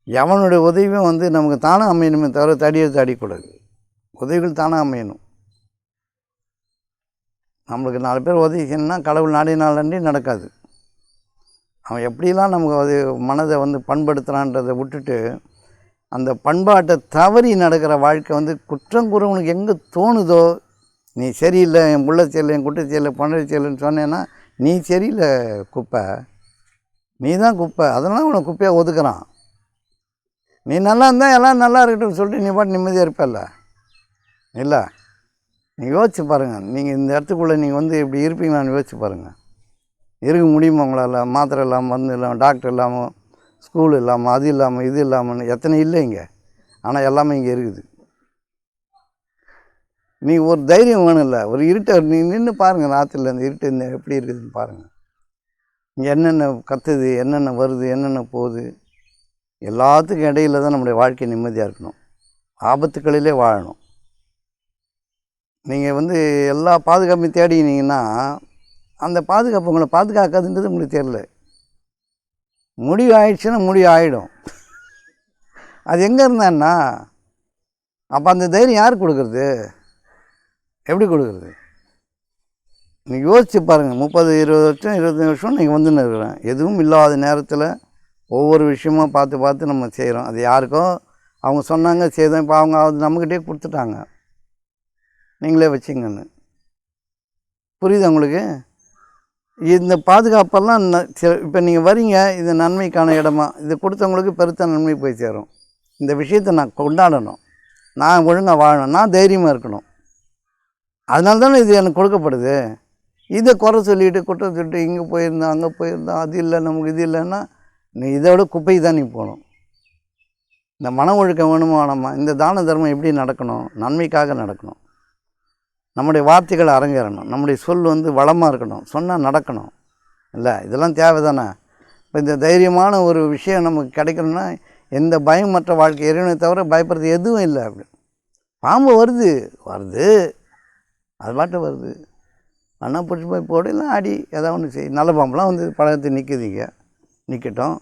எவனுடைய உதவியும் வந்து நமக்கு தானாக அமையணுமே தவிர தடியெடுத்து அடிக்கூடாது. உதவிகள் தானாக அமையணும். நம்மளுக்கு 4 பேர் உதவி செய்யணும்னா கடவுள் நாடினாலன்றி நடக்காது. அவன் எப்படிலாம் நமக்கு அது மனதை வந்து பண்படுத்துகிறான்றதை விட்டுட்டு அந்த பண்பாட்டை தவறி நடக்கிற வாழ்க்கை வந்து குற்றம் கூற உனக்கு எங்கே தோணுதோ, நீ சரியில்லை, என் புள்ள சரியில்லை, என் குட்டை சரியில்லை, பொண்ணை சரியில்லைன்னு சொன்னேன்னா நீ சரியில்லை குப்பை, நீ தான் குப்பை. அதெல்லாம் உனக்கு குப்பையாக ஒதுக்குறான். நீ நல்லா இருந்தால் எல்லாம் நல்லா இருக்கட்டும்னு சொல்லிட்டு நீ பாட்டு நிம்மதியாக இருப்பல்ல இல்லை? நீங்கள் யோசிச்சு பாருங்கள். நீங்கள் இந்த இடத்துக்குள்ளே நீங்கள் வந்து இப்படி இருப்பீங்களான்னு யோசிச்சு பாருங்கள். இருக்க முடியுமா உங்களால்? மாத்திரை இல்லாமல், மருந்து இல்லாமல், டாக்டர் இல்லாமல், ஸ்கூல் இல்லாமல், அது இல்லாமல், இது இல்லாமல் எத்தனை இல்லை இங்கே. ஆனால் எல்லாமே இங்கே இருக்குது. நீ ஒரு தைரியம் வேணும்ல, ஒரு இருட்டை நீ நின்று பாருங்கள். ராத்திரியில் இந்த இருட்டு இந்த எப்படி இருக்குதுன்னு பாருங்கள். இங்கே என்னென்ன கத்துது, என்னென்ன வருது, என்னென்ன போகுது, எல்லாத்துக்கும் இடையில தான் நம்முடைய வாழ்க்கை நிம்மதியாக இருக்கணும். ஆபத்துக்களிலே வாழணும். நீங்கள் வந்து எல்லா பாதுகாப்பையும் தேடினீங்கன்னா அந்த பாதுகாப்பு உங்களை பாதுகாக்காதுன்றது உங்களுக்கு தெரியல. முடிவு ஆயிடுச்சுன்னா முடிவு ஆகிடும். அது எங்கே இருந்தான்னா அப்போ அந்த தைரியம் யாருக்கு கொடுக்குறது? எப்படி கொடுக்குறது? நீங்கள் யோசிச்சு பாருங்கள். 30, 20 வருஷம், 25 வருஷம் நீங்கள் வந்துன்னு இருக்கிறேன். எதுவும் இல்லாத நேரத்தில் ஒவ்வொரு விஷயமாக பார்த்து நம்ம செய்கிறோம். அது யாருக்கோ அவங்க சொன்னாங்க செய்தோம். இப்போ அவங்க அது நம்மக்கிட்டே கொடுத்துட்டாங்க, நீங்களே வச்சிங்கன்னு. புரியுது உங்களுக்கு? இந்த பாதுகாப்பெல்லாம் இப்போ நீங்கள் வரீங்க, இது நன்மைக்கான இடமா, இது கொடுத்தவங்களுக்கு பெருத்த நன்மை போய் சேரும். இந்த விஷயத்தை நான் கொண்டாடணும், நான் ஒழுங்காக வாழணும், நான் தைரியமாக இருக்கணும். அதனால தானே இது எனக்கு கொடுக்கப்படுது. இதை குறை சொல்லிவிட்டு குற்றம் சொல்லிட்டு இங்கே போயிருந்தோம், அங்கே போயிருந்தோம், அது இல்லை, நமக்கு இது இல்லைன்னா நீ இதோட குப்பைக்கு தான் நீ போகணும். இந்த மன ஒழுக்கம் வேணுமா வேணாமா? இந்த தான தர்மம் எப்படி நடக்கணும்? நன்மைக்காக நடக்கணும். நம்முடைய வார்த்தைகள் அரங்கேறணும், நம்முடைய சொல் வந்து வளமாக இருக்கணும், சொன்னால் நடக்கணும். இல்லை, இதெல்லாம் தேவை தானே. இப்போ இந்த தைரியமான ஒரு விஷயம் நமக்கு கிடைக்கணும்னா எந்த பயமற்ற வாழ்க்கை, இறைவனை தவிர பயப்படுறது எதுவும் இல்லை. அப்படி பாம்பு வருது அது பாட்டு வருது, அண்ணா பிடிச்சி போய் போடலாம், அடி ஏதாவது ஒன்று செய். நல்ல பாம்புலாம் வந்து பழகத்தை நிற்குதுங்க, நிற்கட்டும்.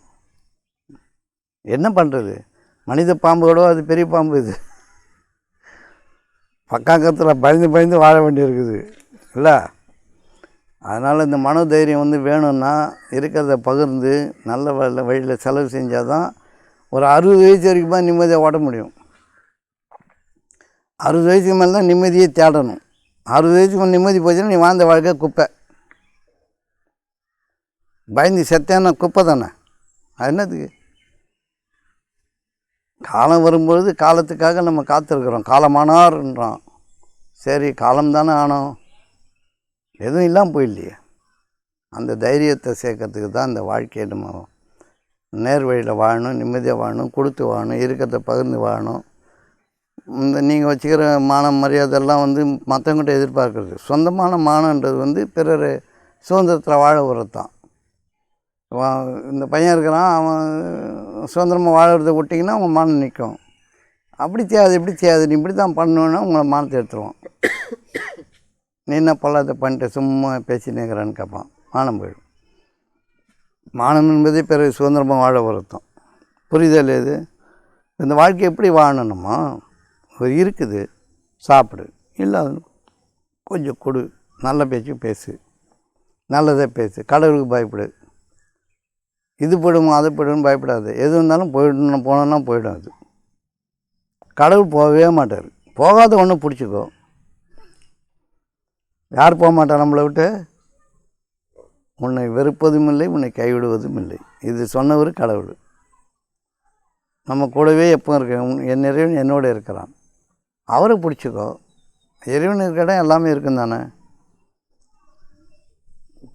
என்ன பண்ணுறது? மனித பாம்போட அது பெரிய பாம்பு. இது பக்காக்கத்தில் பயந்து வாழ வேண்டியிருக்குது இல்லை. அதனால் இந்த மனோதைரியம் வந்து வேணும்னா இருக்கிறத பகிர்ந்து நல்ல வழியில் செலவு செஞ்சால் தான் ஒரு 60 வயசு வரைக்கும் தான் நிம்மதியாக ஓட முடியும். 60 வயசுக்கு மேலே தான் நிம்மதியே தேடணும். 60 வயசுக்கு நிம்மதி போச்சுன்னா நீ வாழ்ந்த வாழ்க்கை குப்பை. பயந்து செத்தேன்னா குப்பை தானே. அது என்னதுக்கு? காலம் வரும்பொழுது காலத்துக்காக நம்ம காத்திருக்கிறோம். காலமானார்ன்றோம். சரி, காலம்தானே ஆனோம், எதுவும் இல்லாமல் போயிடலையே. அந்த தைரியத்தை சேர்க்கறதுக்கு தான் இந்த வாழ்க்கையை நம்ம நேர் வழியில் வாழணும், நிம்மதியாக வாழணும், கொடுத்து வாழணும், இருக்கிறத பகிர்ந்து வாழணும். இந்த நீங்கள் வச்சுக்கிற மானம் மரியாதைலாம் வந்து மற்றவங்ககிட்ட எதிர்பார்க்குறது. சொந்தமான மானன்றது வந்து பிறர் சுதந்திரத்தில் வாழ விடுறது தான். இந்த பையன் இருக்கிறான், அவன் சுதந்திரமாக வாழறதை விட்டிங்கன்னா அவங்க மானம் நிற்கும். அப்படி செய்யாது, இப்படி செய்யாது, நீ இப்படி தான் பண்ணணுன்னா உங்களை மானத்தை எடுத்துருவான். நீ என்ன பொல்லாத பண்ணிட்டு சும்மா பேசினேங்கிறான்னு கேட்பான், மானம் போயிடும். மானம் என்பதே பிறகு சுதந்திரமாக வாழ வருத்தம். புரிதல் இது. இந்த வாழ்க்கை எப்படி வாழணுமா? இருக்குது, சாப்பிடு, இல்லாத கொஞ்சம் கொடு, நல்ல பேச்சு பேசு, நல்லதே பேசு, கடவுளுக்கு பயப்படு. இது போயிடுமோ அது போய்டுன்னு பயப்படாது. எது இருந்தாலும் போயிடணும், போனோன்னா போயிடும். அது கடவுள் போகவே மாட்டார். போகாத ஒன்று பிடிச்சிக்கோ. யார் போக மாட்டார் நம்மளை விட்டு? உன்னை வெறுப்பதும் இல்லை, உன்னை கைவிடுவதும் இல்லை. இது சொன்னவர் கடவுள். நம்ம கூடவே எப்போ இருக்க, என் இறைவன் என்னோட இருக்கிறான், அவரை பிடிச்சிக்கோ. இறைவன் இருக்கிற இடம் எல்லாமே இருக்கும் தானே.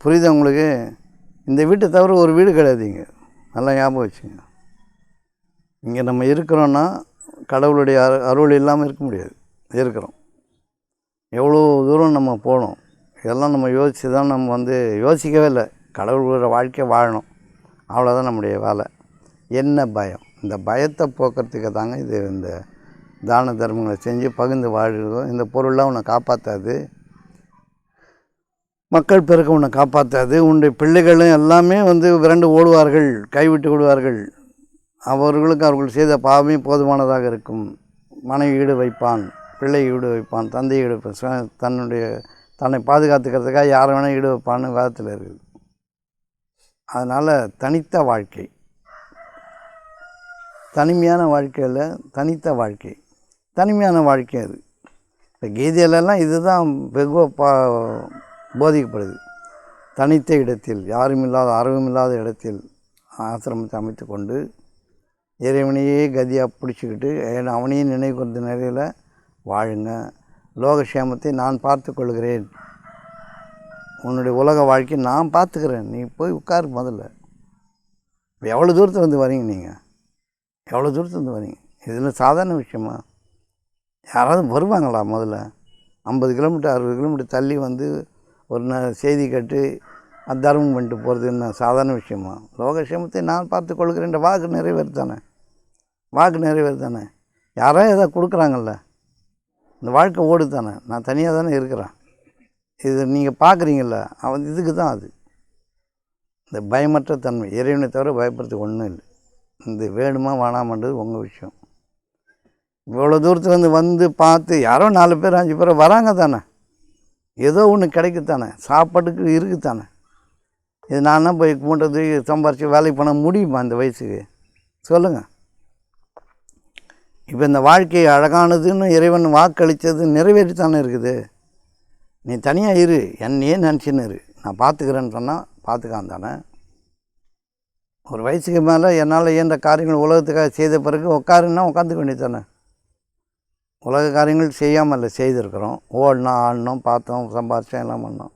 புரியுது உங்களுக்கு? இந்த வீட்டை தவிர ஒரு வீடு கிடையாதுங்க, நல்லா ஞாபகம் வச்சுங்க. இங்கே நம்ம இருக்கிறோன்னா கடவுளுடைய அருள் இல்லாமல் இருக்க முடியாது. இருக்கிறோம். எவ்வளோ தூரம் நம்ம போகணும், இதெல்லாம் நம்ம யோசித்து தான் நம்ம வந்து யோசிக்கவே இல்லை. கடவுளோட வாழ்க்கை வாழணும், அவ்வளோதான் நம்முடைய வேலை. என்ன பயம்? இந்த பயத்தை போக்குறதுக்கு தாங்க இது. இந்த தான தர்மங்களை செஞ்சு பகிர்ந்து வாழ்கிறோம். இந்த பொருள்லாம் உன்னை காப்பாற்றாது, மக்கள் பெருக்க உன்னை காப்பாற்றாது. உன்னுடைய பிள்ளைகளும் எல்லாமே வந்து விரண்டு ஓடுவார்கள், கைவிட்டு விடுவார்கள். அவர்களுக்கு அவர்கள் செய்த பாவமே போதுமானதாக இருக்கும். மனைவி ஈடு வைப்பான், பிள்ளை ஈடு வைப்பான், தந்தை ஈடு வைப்பான், தன்னை பாதுகாத்துக்கிறதுக்காக யாரை வேணால் ஈடு வைப்பான்னு வேதத்தில் இருக்குது. அதனால் தனித்த வாழ்க்கை, தனிமையான வாழ்க்கையில் தனித்த வாழ்க்கை, தனிமையான வாழ்க்கை அது. இப்போ கீதையிலெல்லாம் இதுதான் வெகுவாக போதிக்கப்படுது. தனித்த இடத்தில், யாரும் இல்லாத அரவமில்லாத இடத்தில் ஆசிரமத்தை அமைத்து கொண்டு இறைவனையே கதியாக பிடிச்சிக்கிட்டு அவனையே நினைவு கொண்ட நிலையில் வாழுங்க. லோகக்ஷேமத்தை நான் பார்த்து கொள்கிறேன், உன்னுடைய உலக வாழ்க்கையை நான் பார்த்துக்கிறேன், நீ போய் உட்காரு. முதல்ல எவ்வளோ தூரத்தில் வந்து வரீங்க நீங்கள்? எவ்வளோ தூரத்தில் வந்து வரீங்க? இதில் சாதாரண விஷயமா? யாராவது வருவாங்களா? முதல்ல 50 கிலோமீட்டர் 60 கிலோமீட்டர் தள்ளி வந்து ஒரு செய்தி கேட்டு தர்மம் பண்ணிட்டு போகிறது என்ன சாதாரண விஷயமா? லோகக்ஷேமத்தை நான் பார்த்து கொள்கிறேன் வாக்கு நிறைவேறுதானே, வாக்கு நிறைவேறுதானே. யாரோ எதாவது கொடுக்குறாங்கல்ல, இந்த வாழ்க்கை ஓடு தானே. நான் தனியாக தானே இருக்கிறேன். இது நீங்கள் பார்க்குறீங்கள, அவன் இதுக்கு தான் அது. இந்த பயமற்ற தன்மை, இறைவனை தவிர பயப்படுறதுக்கு ஒன்றும் இல்லை. இந்த வேணுமா வேணாமன்றது உங்கள் விஷயம். இவ்வளோ தூரத்தில் வந்து பார்த்து யாரோ 4 பேர் 5 பேர் வராங்க தானே, ஏதோ ஒன்று கிடைக்குத்தானே, சாப்பாட்டுக்கு இருக்குத்தானே. இது நான் போய் மூட்டை சம்பாரித்து வேலைக்கு பண்ண முடியுமா இந்த வயசுக்கு? சொல்லுங்கள். இப்போ இந்த வாழ்க்கை அழகானதுன்னு இறைவன் வாக்களித்தது நிறைவேற்றித்தானே இருக்குது. நீ தனியாக இரு, என்னையே நினச்சின்னு இரு, நான் பார்த்துக்கிறேன்னு சொன்னால் பார்த்துக்கான் தானே. ஒரு வயசுக்கு மேலே என்னால் இயன்ற காரியங்கள் உலகத்துக்காக செய்த பிறகு உட்காருன்னா உட்காந்துக்க வேண்டியது தானே. உலக காரியங்கள் செய்யாமல் இல்லை, செய்திருக்கிறோம். ஓடணும், ஆடணும், பார்த்தோம், சம்பாரித்தோம், எல்லாம் பண்ணோம்.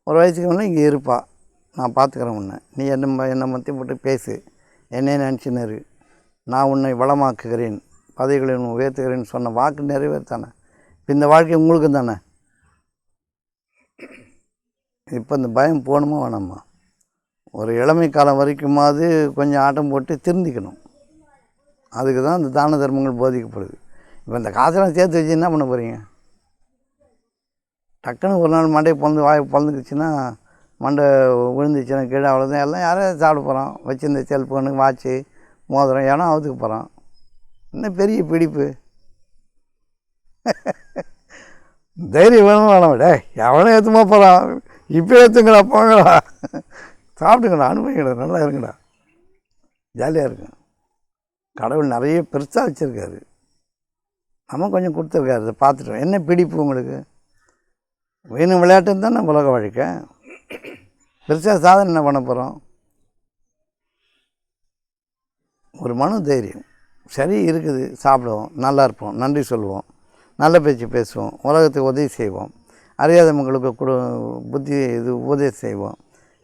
ஒரு வயசுக்கு மேலே இங்கே இருப்பா, நான் பார்த்துக்கிறேன் உன்னை, நீ என்னை மத்தி போட்டு பேசு, என்னையே நினச்சின்னு இரு, நான் உன்னை வளமாக்குகிறேன், பதவிகளை உயர்த்துகிறேன்னு சொன்ன வாக்கு நிறைவேற்றானே. இப்போ இந்த வாழ்க்கை உங்களுக்கு தானே. இப்போ இந்த பயம் போகணுமா வேணாமா? ஒரு இளமை காலம் வரைக்குமாவது கொஞ்சம் ஆட்டம் போட்டு திருந்திக்கணும். அதுக்கு தான் இந்த தான தர்மங்கள் போதிக்கப்படுது. இப்போ இந்த காசெல்லாம் சேர்த்து வச்சு என்ன பண்ண போகிறீங்க? டக்குன்னு ஒரு நாள் மண்டையை வாய் பிறந்துக்குச்சுன்னா, மண்டை விழுந்துச்சுன்னா கீழே அவ்வளோதான். எல்லாம் யாரையும் சாப்பிட போகிறோம். வச்சுருந்த செல்ஃபோனு, வாட்ச்சு, மோதிரம் ஏன்னா அவுத்துக்கு போகிறான். இன்னும் பெரிய பிடிப்பு. தைரியம் வேணும் வேணாம். எவனோ ஏற்றுமா போகிறான், இப்போ ஏற்றுங்கடா, போங்கடா, சாப்பிட்டுங்கடா, அனுபவிங்கடா, நல்லா இருக்குடா, ஜாலியாக இருக்கும். கடவுள் நிறைய பெருசாக வச்சுருக்காரு, நம்ம கொஞ்சம் கொடுத்துருக்காரு. அதை பார்த்துட்டோம். என்ன பிடிப்பு உங்களுக்கு? வீணும் விளையாட்டுன்னு தானே உலக வாழ்க்கை. பெருசாக சாதனை என்ன பண்ண போகிறோம்? ஒரு மன தைரியம். சரி இருக்குது, சாப்பிடுவோம், நல்லா இருப்போம், நன்றி சொல்லுவோம், நல்ல பேச்சு பேசுவோம், உலகத்துக்கு உதவி செய்வோம், அறியாத மக்களுக்கு புத்தி உபதேசம் செய்வோம்,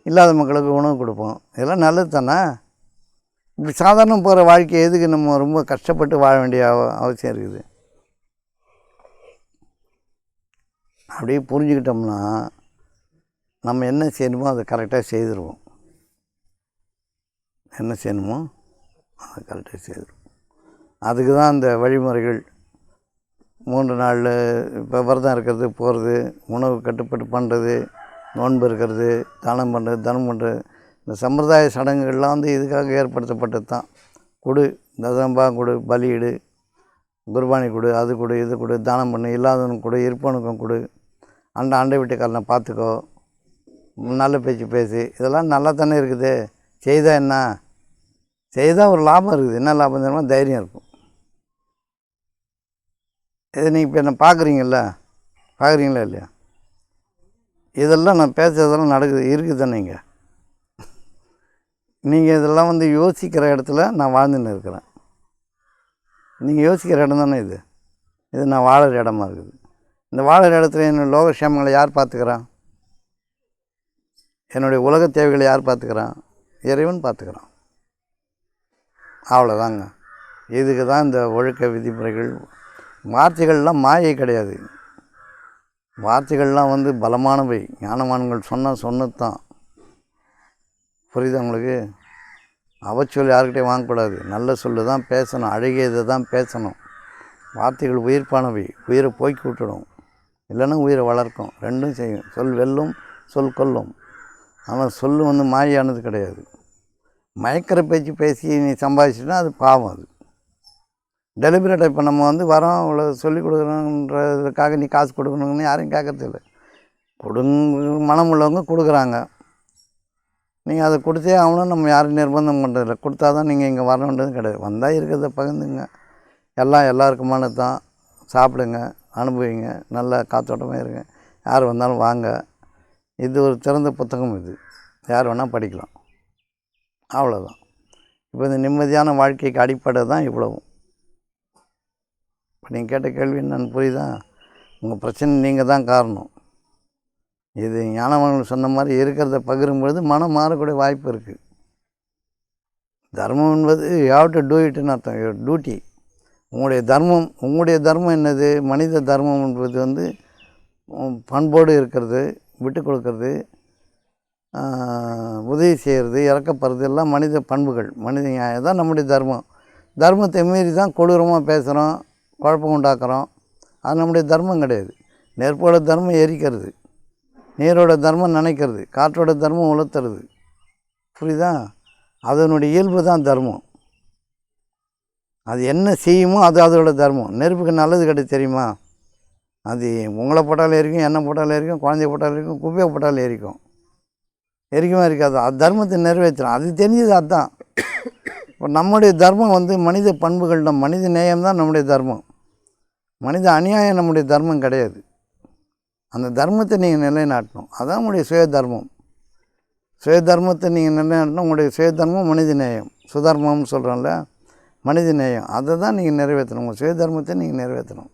இல்லாத மக்களுக்கு உணவு கொடுப்போம். இதெல்லாம் நல்லது தானே? இப்படி சாதாரணம் போகிற வாழ்க்கை எதுக்கு நம்ம ரொம்ப கஷ்டப்பட்டு வாழ வேண்டிய அவசியம் இருக்குது? அப்படியே புரிஞ்சுக்கிட்டோம்னா நம்ம என்ன செய்யணுமோ அதை கரெக்டாக செய்துடுவோம். என்ன செய்யணுமோ அதை கரெக்டாக செய்துடுவோம். அதுக்கு தான் அந்த வழிமுறைகள். 3 நாளில் இப்போ விரதம் இருக்கிறது, போகிறது, உணவு கட்டுப்பாடு பண்ணுறது, நோன்பு இருக்கிறது, தானம் பண்ணுறது, தனம் பண்ணுறது, இந்த சம்பிரதாய சடங்குகள்லாம் வந்து இதுக்காக ஏற்படுத்தப்பட்டது தான். கொடு, தசம்பா கொடு, பலியிடு, குர்பானி கொடு, அது கொடு, இது கொடு, தானம் பண்ணு, இல்லாதவனுக்கு கொடு, இருப்பவனுக்கும் கொடு, அண்டை வீட்டுக்காரனை பார்த்துக்கோ, நல்ல பேச்சு பேசு. இதெல்லாம் நல்லா தானே இருக்குது. செய்தால் என்ன? செய்தால் ஒரு லாபம் இருக்குது. என்ன லாபம் தெரியுமா? தைரியம் இருக்கும். இதை நீங்கள் இப்போ என்ன பார்க்குறீங்களா இல்லையா? இதெல்லாம் நான் பேசுகிறதெல்லாம் இருக்குது தானே. நீங்கள் இதெல்லாம் வந்து யோசிக்கிற இடத்துல நான் வாழ்ந்துன்னு இருக்கிறேன். நீங்கள் யோசிக்கிற இடம் தானே இது நான் வாழற இடமா இருக்குது. இந்த வாழற இடத்துல என்னோடய லோகக்ஷேமங்களை யார் பார்த்துக்கிறான்? என்னுடைய உலக தேவைகளை யார் பார்த்துக்கிறான்? இறைவன் பார்த்துக்கிறான். அவ்வளோதாங்க. இதுக்கு தான் இந்த ஒழுக்க விதிமுறைகள். வார்த்தைகள்லாம் மாயை கிடையாது. வார்த்தைகள்லாம் வந்து பலமானவை. ஞானவான்கள் சொன்னது தான். புரியுதா உங்களுக்கு? அவச்சொல் யாருக்கிட்டே வாங்கக்கூடாது. நல்ல சொல்லு தான் பேசணும், அழகியதை தான் பேசணும். வார்த்தைகள் உயிர்ப்பானவை. உயிரை போக்கி விட்டுடும், இல்லைன்னா உயிரை வளர்க்கும். ரெண்டும் செய்யும். சொல் வெல்லும், சொல் கொல்லும். ஆனால் சொல் வந்து மாயானது கிடையாது. மயக்கிற பேச்சு பேசி நீ சம்பாதிச்சுன்னா அது பாவம். அது டெலிபரேட்டாக. இப்போ நம்ம வந்து வரோம், அவ்வளோ சொல்லிக் கொடுக்குறோன்றதுக்காக நீ காசு கொடுக்கணுங்கன்னு யாரையும் கேட்கறதில்ல. மனம் உள்ளவங்க கொடுக்குறாங்க, நீங்கள் அதை கொடுத்தே ஆகணும். நம்ம யாரும் நிர்பந்தம் பண்ணுறதில்ல. கொடுத்தா தான் நீங்கள் இங்கே வரணுன்றது கிடையாது. வந்தால் இருக்கிறத பகிர்ந்துங்க. எல்லாருக்குமானது தான். சாப்பிடுங்க, அனுபவிங்க, நல்லா காத்தோட்டமாக இருங்க. யார் வந்தாலும் வாங்க. இது ஒரு திறந்த புத்தகம். இது யார் வேணால் படிக்கலாம். அவ்வளோதான். இப்போ இந்த நிம்மதியான வாழ்க்கைக்கு அடிப்படை தான் இவ்வளவும். இப்போ நீங்கள் கேட்ட கேள்வி என்னன்னு புரியுதா? உங்கள் பிரச்சனை நீங்கள் தான் காரணம். இது ஞானவான்கள் சொன்ன மாதிரி இருக்கிறத பகிரும்பொழுது மனம் மாறக்கூடிய வாய்ப்பு இருக்குது. தர்மம் என்பது யூ ஹேவ் டு டூ இட்னு அர்த்தம். டியூட்டி. உங்களுடைய தர்மம் என்னது? மனித தர்மம் என்பது வந்து பண்போடு இருக்கிறது, விட்டு கொடுக்கறது, உதவி செய்கிறது, இறக்கப்படுறது எல்லாம் மனித பண்புகள், மனித நியாயம் தான் நம்முடைய தர்மம். தர்மத்தை மீறி தான் கொடூரமாக பேசுகிறோம், குழப்பம் உண்டாக்குறோம். அது நம்முடைய தர்மம் கிடையாது. நெருப்போட தர்மம் எரிக்கிறது, நீரோட தர்மம் நினைக்கிறது, காற்றோட தர்மம் உலர்த்துறது. புரியுதா? அதனுடைய இயல்பு தான் தர்மம். அது என்ன செய்யுமோ அது அதோட தர்மம். நெருப்புக்கு நல்லது கிடையாது தெரியுமா? அது உங்களை போட்டாலும் எரிக்கும், எண்ணெய் போட்டாலும் எரிக்கும், குழந்தைய போட்டாலும் எரிக்கும், குப்பையை போட்டாலும் எரிக்கும். எரிக்குமா இருக்காது. அது தர்மத்தை நிறைவேற்றணும். அது தெரிஞ்சது. அதுதான் இப்போ நம்முடைய தர்மம் வந்து மனித பண்புகள் தான். மனித நேயம் தான் நம்முடைய தர்மம். மனித அநியாயம் நம்முடைய தர்மம் கிடையாது. அந்த தர்மத்தை நீங்கள் நிலைநாட்டணும். அதுதான் உங்களுடைய சுய தர்மம். சுய தர்மத்தை நீங்கள் நிலைநாட்டணும். உங்களுடைய சுய தர்மம் மனித நேயம். சுதர்மம்னு சொல்கிறோம்ல, மனித நேயம். அதை தான் நீங்கள் நிறைவேற்றணும். உங்கள் சுய தர்மத்தை நீங்கள் நிறைவேற்றணும்.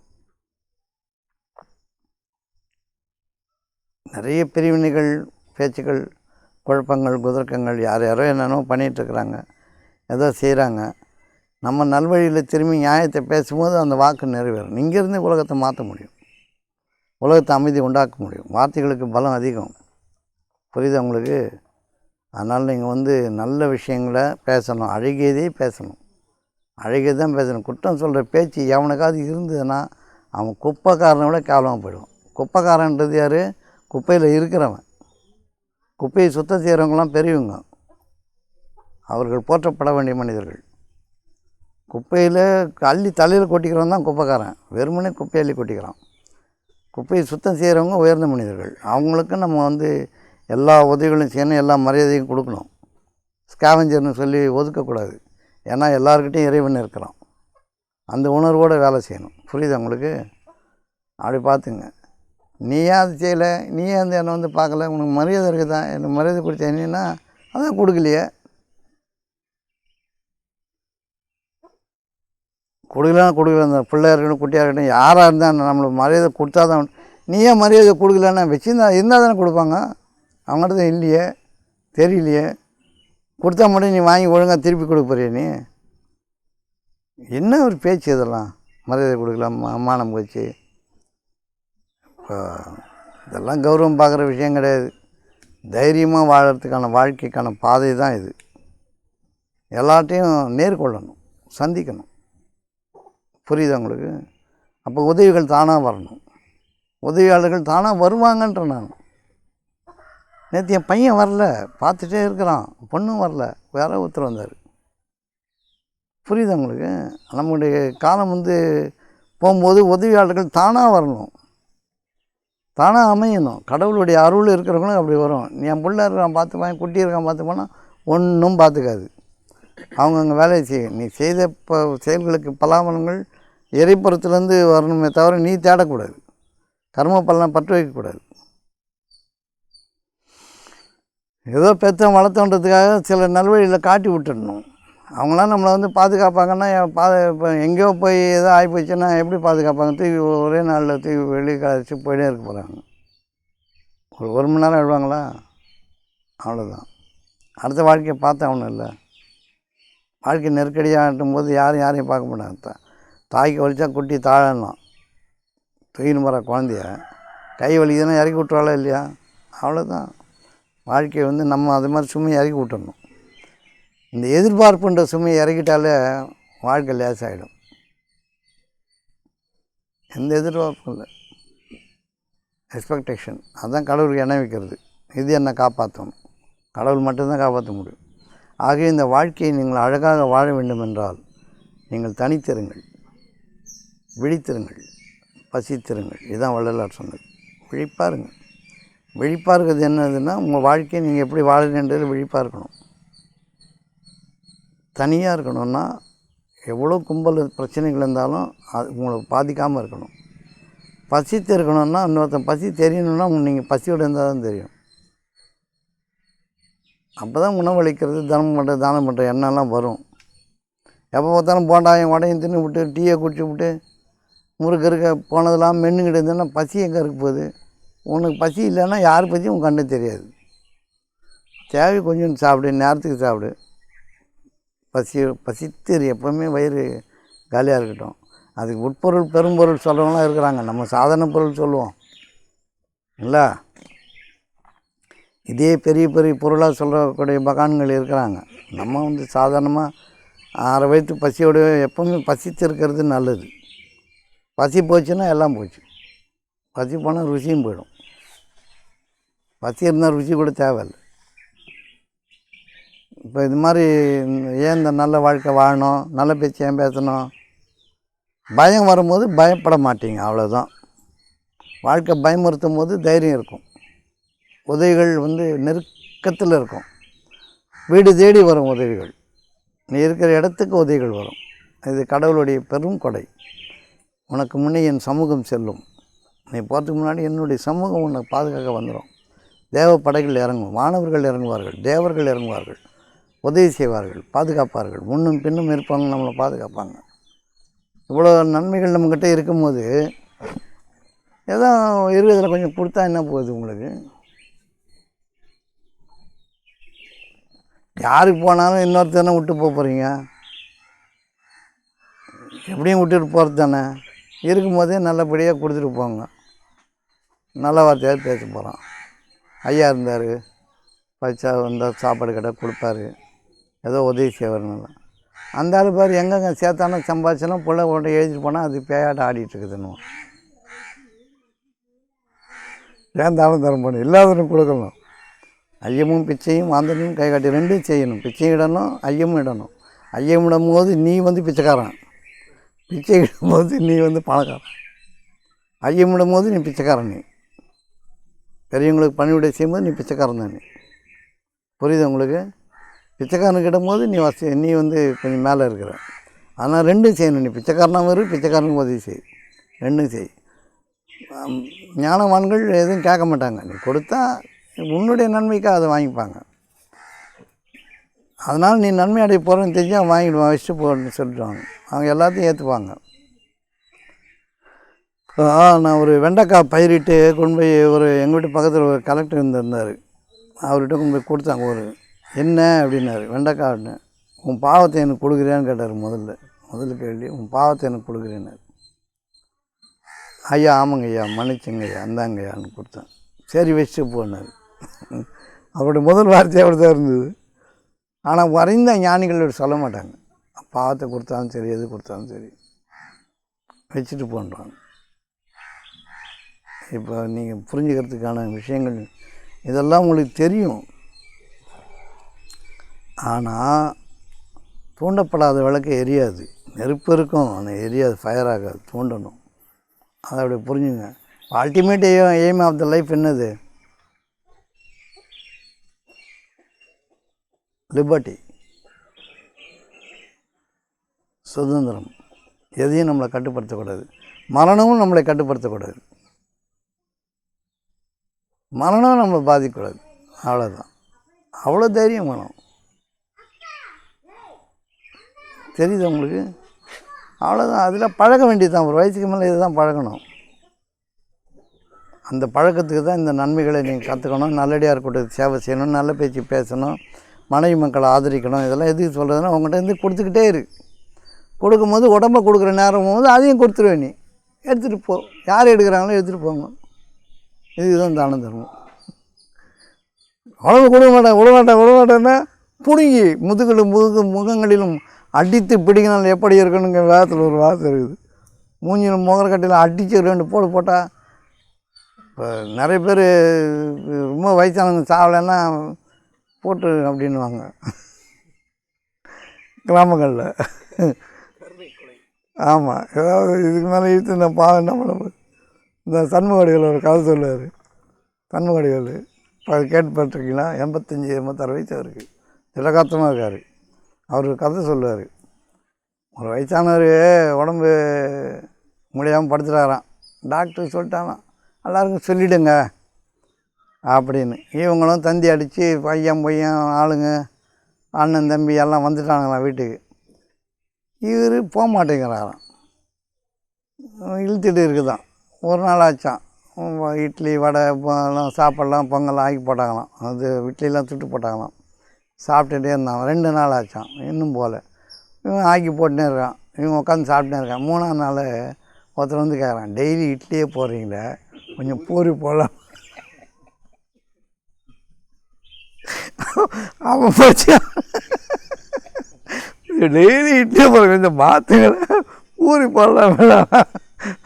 நிறைய பிரிவினைகள், பேச்சுக்கள், குழப்பங்கள், குதர்க்கங்கள், யாரோ என்னென்னோ பண்ணிகிட்ருக்குறாங்க, ஏதோ செய்கிறாங்க. நம்ம நல்வழியில் திரும்பி நியாயத்தை பேசும்போது அந்த வாக்கு நிறைவேறும். இங்கேருந்து உலகத்தை மாற்ற முடியும். உலகத்தை அமைதி உண்டாக்க முடியும். வார்த்தைகளுக்கு பலம் அதிகம். புரியுதா உங்களுக்கு? அதனால் நீங்கள் வந்து நல்ல விஷயங்களை பேசணும், அழகியதே பேசணும், அழகியது தான் பேசணும். குற்றம் சொல்கிற பேச்சு எவனுக்காவது இருந்ததுன்னா அவன் குப்பைக்காரனை விட கேவலமாக போயிடுவான். குப்பைக்காரன்றது யார்? குப்பையில் இருக்கிறவன். குப்பையை சுத்தம் செய்கிறவங்களாம் பெரியவங்க, அவர்கள் போற்றப்பட வேண்டிய மனிதர்கள். குப்பையில் அள்ளி தலையில் கொட்டிக்கிறவன் தான் குப்பைக்காரன். வெறுமனே குப்பையை அள்ளி கொட்டிக்கிறான். குப்பையை சுத்தம் செய்கிறவங்க உயர்ந்த மனிதர்கள். அவங்களுக்கு நம்ம வந்து எல்லா உதவிகளும் செய்யணும், எல்லா மரியாதையும் கொடுக்கணும். ஸ்கேவஞ்சர்னு சொல்லி ஒதுக்கக்கூடாது. ஏன்னா எல்லாருக்கிட்டையும் இறைவன் இருக்கிறான். அந்த உணர்வோடு வேலை செய்யணும். புரியுது உங்களுக்கு? அப்படி பார்த்துங்க. நீயே அது செய்யலை, நீயே வந்து என்னை வந்து பார்க்கல, உனக்கு மரியாதை இருக்குதா? எனக்கு மரியாதை கொடுத்த என்னன்னா அதான் கொடுக்கலையே. கொடுக்கல அந்த பிள்ளையாக இருக்கட்டும், குட்டியாக இருக்கட்டும், யாராக இருந்தால் நம்மளுக்கு மரியாதை கொடுத்தா தான். நீயே மரியாதை கொடுக்கலன்னா வச்சுருந்தா இருந்தால் தானே கொடுப்பாங்க. அவங்கள்ட்ட இல்லையே, தெரியலையே. கொடுத்தா மட்டும் நீ வாங்கி ஒழுங்காக திருப்பி கொடுக்க போறிய? நீ என்ன ஒரு பேச்சு இதெல்லாம்? மரியாதை கொடுக்கலாம், மானம் போச்சு. இப்போ இதெல்லாம் கௌரவம் பார்க்குற விஷயம் கிடையாது. தைரியமாக வாழறதுக்கான வாழ்க்கைக்கான பாதை தான் இது. எல்லாத்தையும் நேர்கொள்ளணும், சந்திக்கணும். புரியுது உங்களுக்கு? அப்போ உதவிகள் தானாக வரணும், உதவியாளர்கள் தானாக வருவாங்கன்ற. நான் நேற்று என் பையன் வரல, பார்த்துட்டே இருக்கிறான், பொண்ணும் வரல, வேற ஒருத்தர் வந்தார். புரியுது உங்களுக்கு? நம்முடைய காலம் வந்து போகும்போது உதவியாளர்கள் தானாக வரணும், தானாக அமையணும். கடவுளுடைய அருள் இருக்கிறவங்களும் அப்படி வரும். நீ என் பிள்ளை இருக்கான் பார்த்துப்பான், குட்டி இருக்கான் பார்த்துப்பான்னா ஒன்றும் பார்த்துக்காது. அவங்கவுங்க வேலையை செய்யும். நீ செய்த செயல்களுக்கு பலாபலங்கள் இறைப்புறத்துலேருந்து வரணுமே தவிர நீ தேடக்கூடாது. கர்ம பலனை பற்று வைக்கக்கூடாது. ஏதோ பெற்ற வளர்த்தோன்றதுக்காக சில நல்வழியில் காட்டி விட்டுடணும். அவங்களாம் நம்மளை வந்து பாதுகாப்பாங்கன்னா இப்போ எங்கேயோ போய் ஏதோ ஆகி போச்சுன்னா எப்படி பாதுகாப்பாங்க? தூக்கி ஒரே நாளில் தூக்கி வெளியே கழிச்சு போயிட்டே இருக்க போகிறாங்க. ஒரு மணி நேரம் எழுவாங்களா? அவ்வளோதான். அடுத்த வாழ்க்கையை பார்த்தா ஒன்றும் இல்லை. வாழ்க்கை நெருக்கடியாகட்டும் போது யாரையும் பார்க்க மாட்டாங்க. தாய்க்கு வலிச்சா குட்டி தாழலாம், தூக்கின்னு போகிற குழந்தைய கை வலிக்குதுன்னா இறக்கி விட்டுறாளா இல்லையா? அவ்வளோதான். வாழ்க்கையை வந்து நம்ம அது மாதிரி சுமையை இறக்கி விட்டுடணும். இந்த எதிர்பார்ப்புன்ற சுமையை இறக்கிட்டாலே வாழ்க்கை லேசாகிடும். எந்த எதிர்பார்ப்பும் இல்லை, எக்ஸ்பெக்டேஷன். அதுதான் கடவுளுக்கு எண்ணெய் வைக்கிறது. இது என்னை காப்பாற்றணும், கடவுள் மட்டும்தான் காப்பாற்ற முடியும். ஆகவே இந்த வாழ்க்கையை நீங்கள் அழகாக வாழ வேண்டும் என்றால் நீங்கள் தனித்திருங்கள், விழித்திருங்கள், பசித்திருங்கள். இதுதான் வள்ளலார் சொன்னது. விழிப்பாருங்கள். விழிப்பாக இருக்கிறது என்னதுன்னா உங்கள் வாழ்க்கையை நீங்கள் எப்படி வாழணுன்றது விழிப்பாக இருக்கணும். தனியாக இருக்கணும்னா எவ்வளோ கும்பல் பிரச்சனைகள் இருந்தாலும் அது உங்களை பாதிக்காமல் இருக்கணும். பசித்து இருக்கணும்னா இன்னொருத்தன் பசி தெரியணும்னா நீங்கள் பசியோடு இருந்தால் தான் தெரியும். அப்போ தான் உணவளிக்கிறது, தானம் பண்ணுற எண்ணெல்லாம் வரும். எப்போ பார்த்தாலும் போண்டாயும் வடையும் தின்னு விட்டு டீயை குடிச்சு விட்டு முறுக்கு இருக்க போனதெல்லாம் மென்னுக்கிட்டு இருந்தேன்னா பசி எங்கே இருக்க போகுது? உனக்கு பசி இல்லைன்னா யார் பசியும் உன் கண்ணு தெரியாது. தேவை கொஞ்சம் சாப்பிடு, நேரத்துக்கு சாப்பிடு. பசித்து எப்போவுமே வயிறு காலியாக இருக்கட்டும். அதுக்கு உட்பொருள் பெரும்பொருள் சொல்கிறவங்களாம் இருக்கிறாங்க. நம்ம சாதாரண பொருள் சொல்லுவோம் இல்லை, இதே பெரிய பெரிய பொருளாக சொல்லக்கூடிய மகான்கள் இருக்கிறாங்க. நம்ம வந்து சாதாரணமாக அரை வயிற்று பசியோடு எப்போவுமே பசித்து இருக்கிறது நல்லது. பசி போச்சுன்னா எல்லாம் போச்சு. பசி போனால் ருசியும் போயிடும். பசி இருந்தால் ருசி கூட தேவையில்லை. இப்போ இது மாதிரி ஏன் இந்த நல்ல வாழ்க்கை வாழணும், நல்ல பேச்சு ஏன் பேசணும்? பயம் வரும்போது பயப்பட மாட்டீங்க, அவ்வளோதான். வாழ்க்கை பயமுறுத்தும் போது தைரியம் இருக்கும். உதவிகள் வந்து நெருக்கத்தில் இருக்கும். வீடு தேடி வரும் உதவிகள். நீ இருக்கிற இடத்துக்கு உதவிகள் வரும். இது கடவுளுடைய பெரும் கொடை. உனக்கு முன்னே என் சமூகம் செல்லும். நீ போகிறதுக்கு முன்னாடி என்னுடைய சமூகம் உன்னை பாதுகாக்க வந்துடும். தேவ படைகள் இறங்கும், வானவர்கள் இறங்குவார்கள், தேவர்கள் இறங்குவார்கள், உதவி செய்வார்கள், பாதுகாப்பார்கள். முன்னும் பின்னும் இருப்பாங்க, நம்மளை பாதுகாப்பாங்க. இவ்வளோ நன்மைகள் நம்மக்கிட்ட இருக்கும்போது ஏதோ இருக்கிறதுல கொஞ்சம் கொடுத்தா என்ன போகுது உங்களுக்கு? யாருக்கு போனாலும் இன்னொருத்தனை விட்டு போகிறீங்க? எப்படியும் விட்டுட்டு போகிறது தானே. இருக்கும்போதே நல்லபடியாக கொடுத்துட்டு போங்க. நல்ல வார்த்தையாக பேச போகிறான். ஐயா இருந்தார், பைசா வந்தால் சாப்பாடு கடை கொடுப்பாரு, ஏதோ உதவி செய்வார்னால. அந்த ஆள் பாரு எங்கெங்க சேர்த்தானோ சம்பாதிச்சனோ பிள்ளை கொண்டு எழுதிட்டு போனால் அது பேயாட்ட ஆடிட்டுருக்குதுன்னு. ஏன் தானம் தரம் பண்ணணும், இல்லாதவனுக்கு கொடுக்கணும். ஐயமும் பிச்சையும் ஆந்தனையும் கை காட்டி ரெண்டும் செய்யணும். பிச்சையும் இடணும், ஐயமும் இடணும். ஐயம் இடும்போது நீ வந்து பிச்சைக்காரன், பிச்சை இடும்போது நீ வந்து பணக்காரன். ஐயம் இடும்போது நீ பிச்சைக்காரன், நீ பெரியவங்களுக்கு பணிவிடை செய்யும்போது நீ பிச்சைக்காரன் தான். நீ புரியுது உங்களுக்கு? பிச்சைக்காரனுக்கு இடும்போது நீ வந்து கொஞ்சம் மேலே இருக்கிற. ஆனால் ரெண்டும் செய்யணும். நீ பிச்சைக்காரனாக வரும், பிச்சைக்காரனுக்கு உதவி செய், ரெண்டும் செய். ஞானவான்கள் எதுவும் கேட்க மாட்டாங்க. நீ கொடுத்தா உன்னுடைய நன்மைக்காக அதை வாங்கிப்பாங்க. அதனால் நீ நன்மை அடைய போகிறேன்னு தெரிஞ்சால் வாங்கிடுவான், வச்சுட்டு போன்னு சொல்லிடுவாங்க. அவங்க எல்லாத்தையும் ஏற்றுப்பாங்க. நான் ஒரு வெண்டைக்காய் பயிரிட்டு கொண்டு போய் எங்கள் வீட்டு பக்கத்தில் ஒரு கலெக்டர் இருந்தார். அவர்கிட்ட கொண்டு போய் கொடுத்தாங்க. என்ன அப்படின்னாரு, வெண்டைக்காய்னு. உன் பாவத்தை எனக்கு கொடுக்குறியான்னு கேட்டார். முதல்ல கேள்வி, உன் பாவத்தை எனக்கு கொடுக்குறேன்னாரு. ஐயா ஆமாங்க ஐயா, மன்னிச்சுங்க ஐயா, அந்தாங்க ஐயான்னு கொடுத்தேன். சரி வச்சுட்டு போனார். அவருடைய முதல் வார்த்தை அப்படி தான் இருந்தது. ஆனால் வரைந்த ஞானிகள் சொல்ல மாட்டாங்க. பாவத்தை கொடுத்தாலும் சரி, எது கொடுத்தாலும் சரி வச்சுட்டு போன்றாங்க. இப்போ நீங்கள் புரிஞ்சுக்கிறதுக்கான விஷயங்கள் இதெல்லாம் உங்களுக்கு தெரியும். ஆனால் தூண்டப்படாத விளக்கு எரியாது. நெருப்பு இருக்கும், ஆனால் எரியாது, ஃபயர் ஆகாது. தூண்டணும். அதை அப்படி புரிஞ்சுங்க. Ultimate aim of the life என்னது? லிபர்ட்டி, சுதந்திரம். எதையும் நம்மளை கட்டுப்படுத்தக்கூடாது. மரணமும் நம்மளை கட்டுப்படுத்தக்கூடாது. மரணம் நம்மளை பாதிக்கக்கூடாது. அவ்வளோதான். அவ்வளோ தைரியம் வேணும். தெரியுது உங்களுக்கு? அவ்வளோதான். அதில் பழக வேண்டியது தான். ஒரு வயசுக்கு மேலே இதுதான் பழகணும். அந்த பழக்கத்துக்கு தான் இந்த நன்மைகளை நீங்கள் கற்றுக்கணும். நல்லடியார் கூட்டத்துக்கு சேவை செய்யணும், நல்ல பேச்சு பேசணும், மனைவி மக்களை ஆதரிக்கணும். இதெல்லாம் எதுக்கு சொல்கிறதுன்னா, உங்கள்கிட்ட இருந்து கொடுத்துக்கிட்டே இருக்கு. கொடுக்கும்போது உடம்பை கொடுக்குற நேரம் போகும்போது அதையும் கொடுத்துருவேன். நீ எடுத்துகிட்டு போ, யார் எடுக்கிறாங்களோ எடுத்துகிட்டு போங்க. இதுதான் தானம் தர்மம். உடம்பு விடமாட்டேன்னா பிடுங்கி முகங்களிலும் அடித்து பிடிக்கினால் எப்படி இருக்கணுங்க வேதத்தில் ஒரு வார்த்தை இருக்குது. மூஞ்சிலும் முகரக்கட்டையில் அடித்து 2 போட்டால், இப்போ நிறைய பேர் ரொம்ப வயசானவங்க சாவலைன்னா போட்டு அப்படின்வாங்க கிராமங்களில். ஆமாம், ஏதாவது இதுக்கு மேலே இழுத்து இந்த பாவம் என்ன பண்ண. இந்த சண்முகடிகள் ஒரு கதை சொல்லுவார். சண்முகடிகள் இப்போ அது கேட்டுப்பட்டிருக்கீங்களா? 85-86 வயசு அவருக்கு, திலகாத்தமாக இருக்கார். அவர் கதை சொல்லுவார். ஒரு வயசானவர் உடம்பு முடியாமல் படுத்துட்டாராம். டாக்டர் சொல்லிட்டாங்களாம், எல்லாருக்கும் சொல்லிவிடுங்க அப்படின்னு. இவங்களும் தந்தி அடித்து பையன் ஆளுங்க அண்ணன் தம்பி எல்லாம் வந்துட்டாங்களாம் வீட்டுக்கு. இவர் போக மாட்டேங்கிறாராம், இழுத்துட்டு இருக்குதான். ஒரு நாள் ஆச்சான். இட்லி வடை சாப்பாடெலாம் பொங்கலாம் ஆக்கி போட்டாங்களாம். அது இட்லிலாம் சுட்டு போட்டாங்களாம். சாப்பிட்டுட்டே இருந்தான். 2 நாள் ஆச்சான், இன்னும் போகல. இவன் ஆக்கி போட்டுனே இருக்கான். இவன் உட்காந்து சாப்பிட்டுனே இருக்கான். 3ஆம் நாள் ஒருத்தர் வந்து கேட்குறான், டெய்லி இட்லியே போடுறீங்களே, கொஞ்சம் பூரி போடலாம். அவன் போச்சு, டெய்லி இட்லியே போடுற கொஞ்சம் மாற்றுங்கள, பூரி போடலாம் வேணாம்.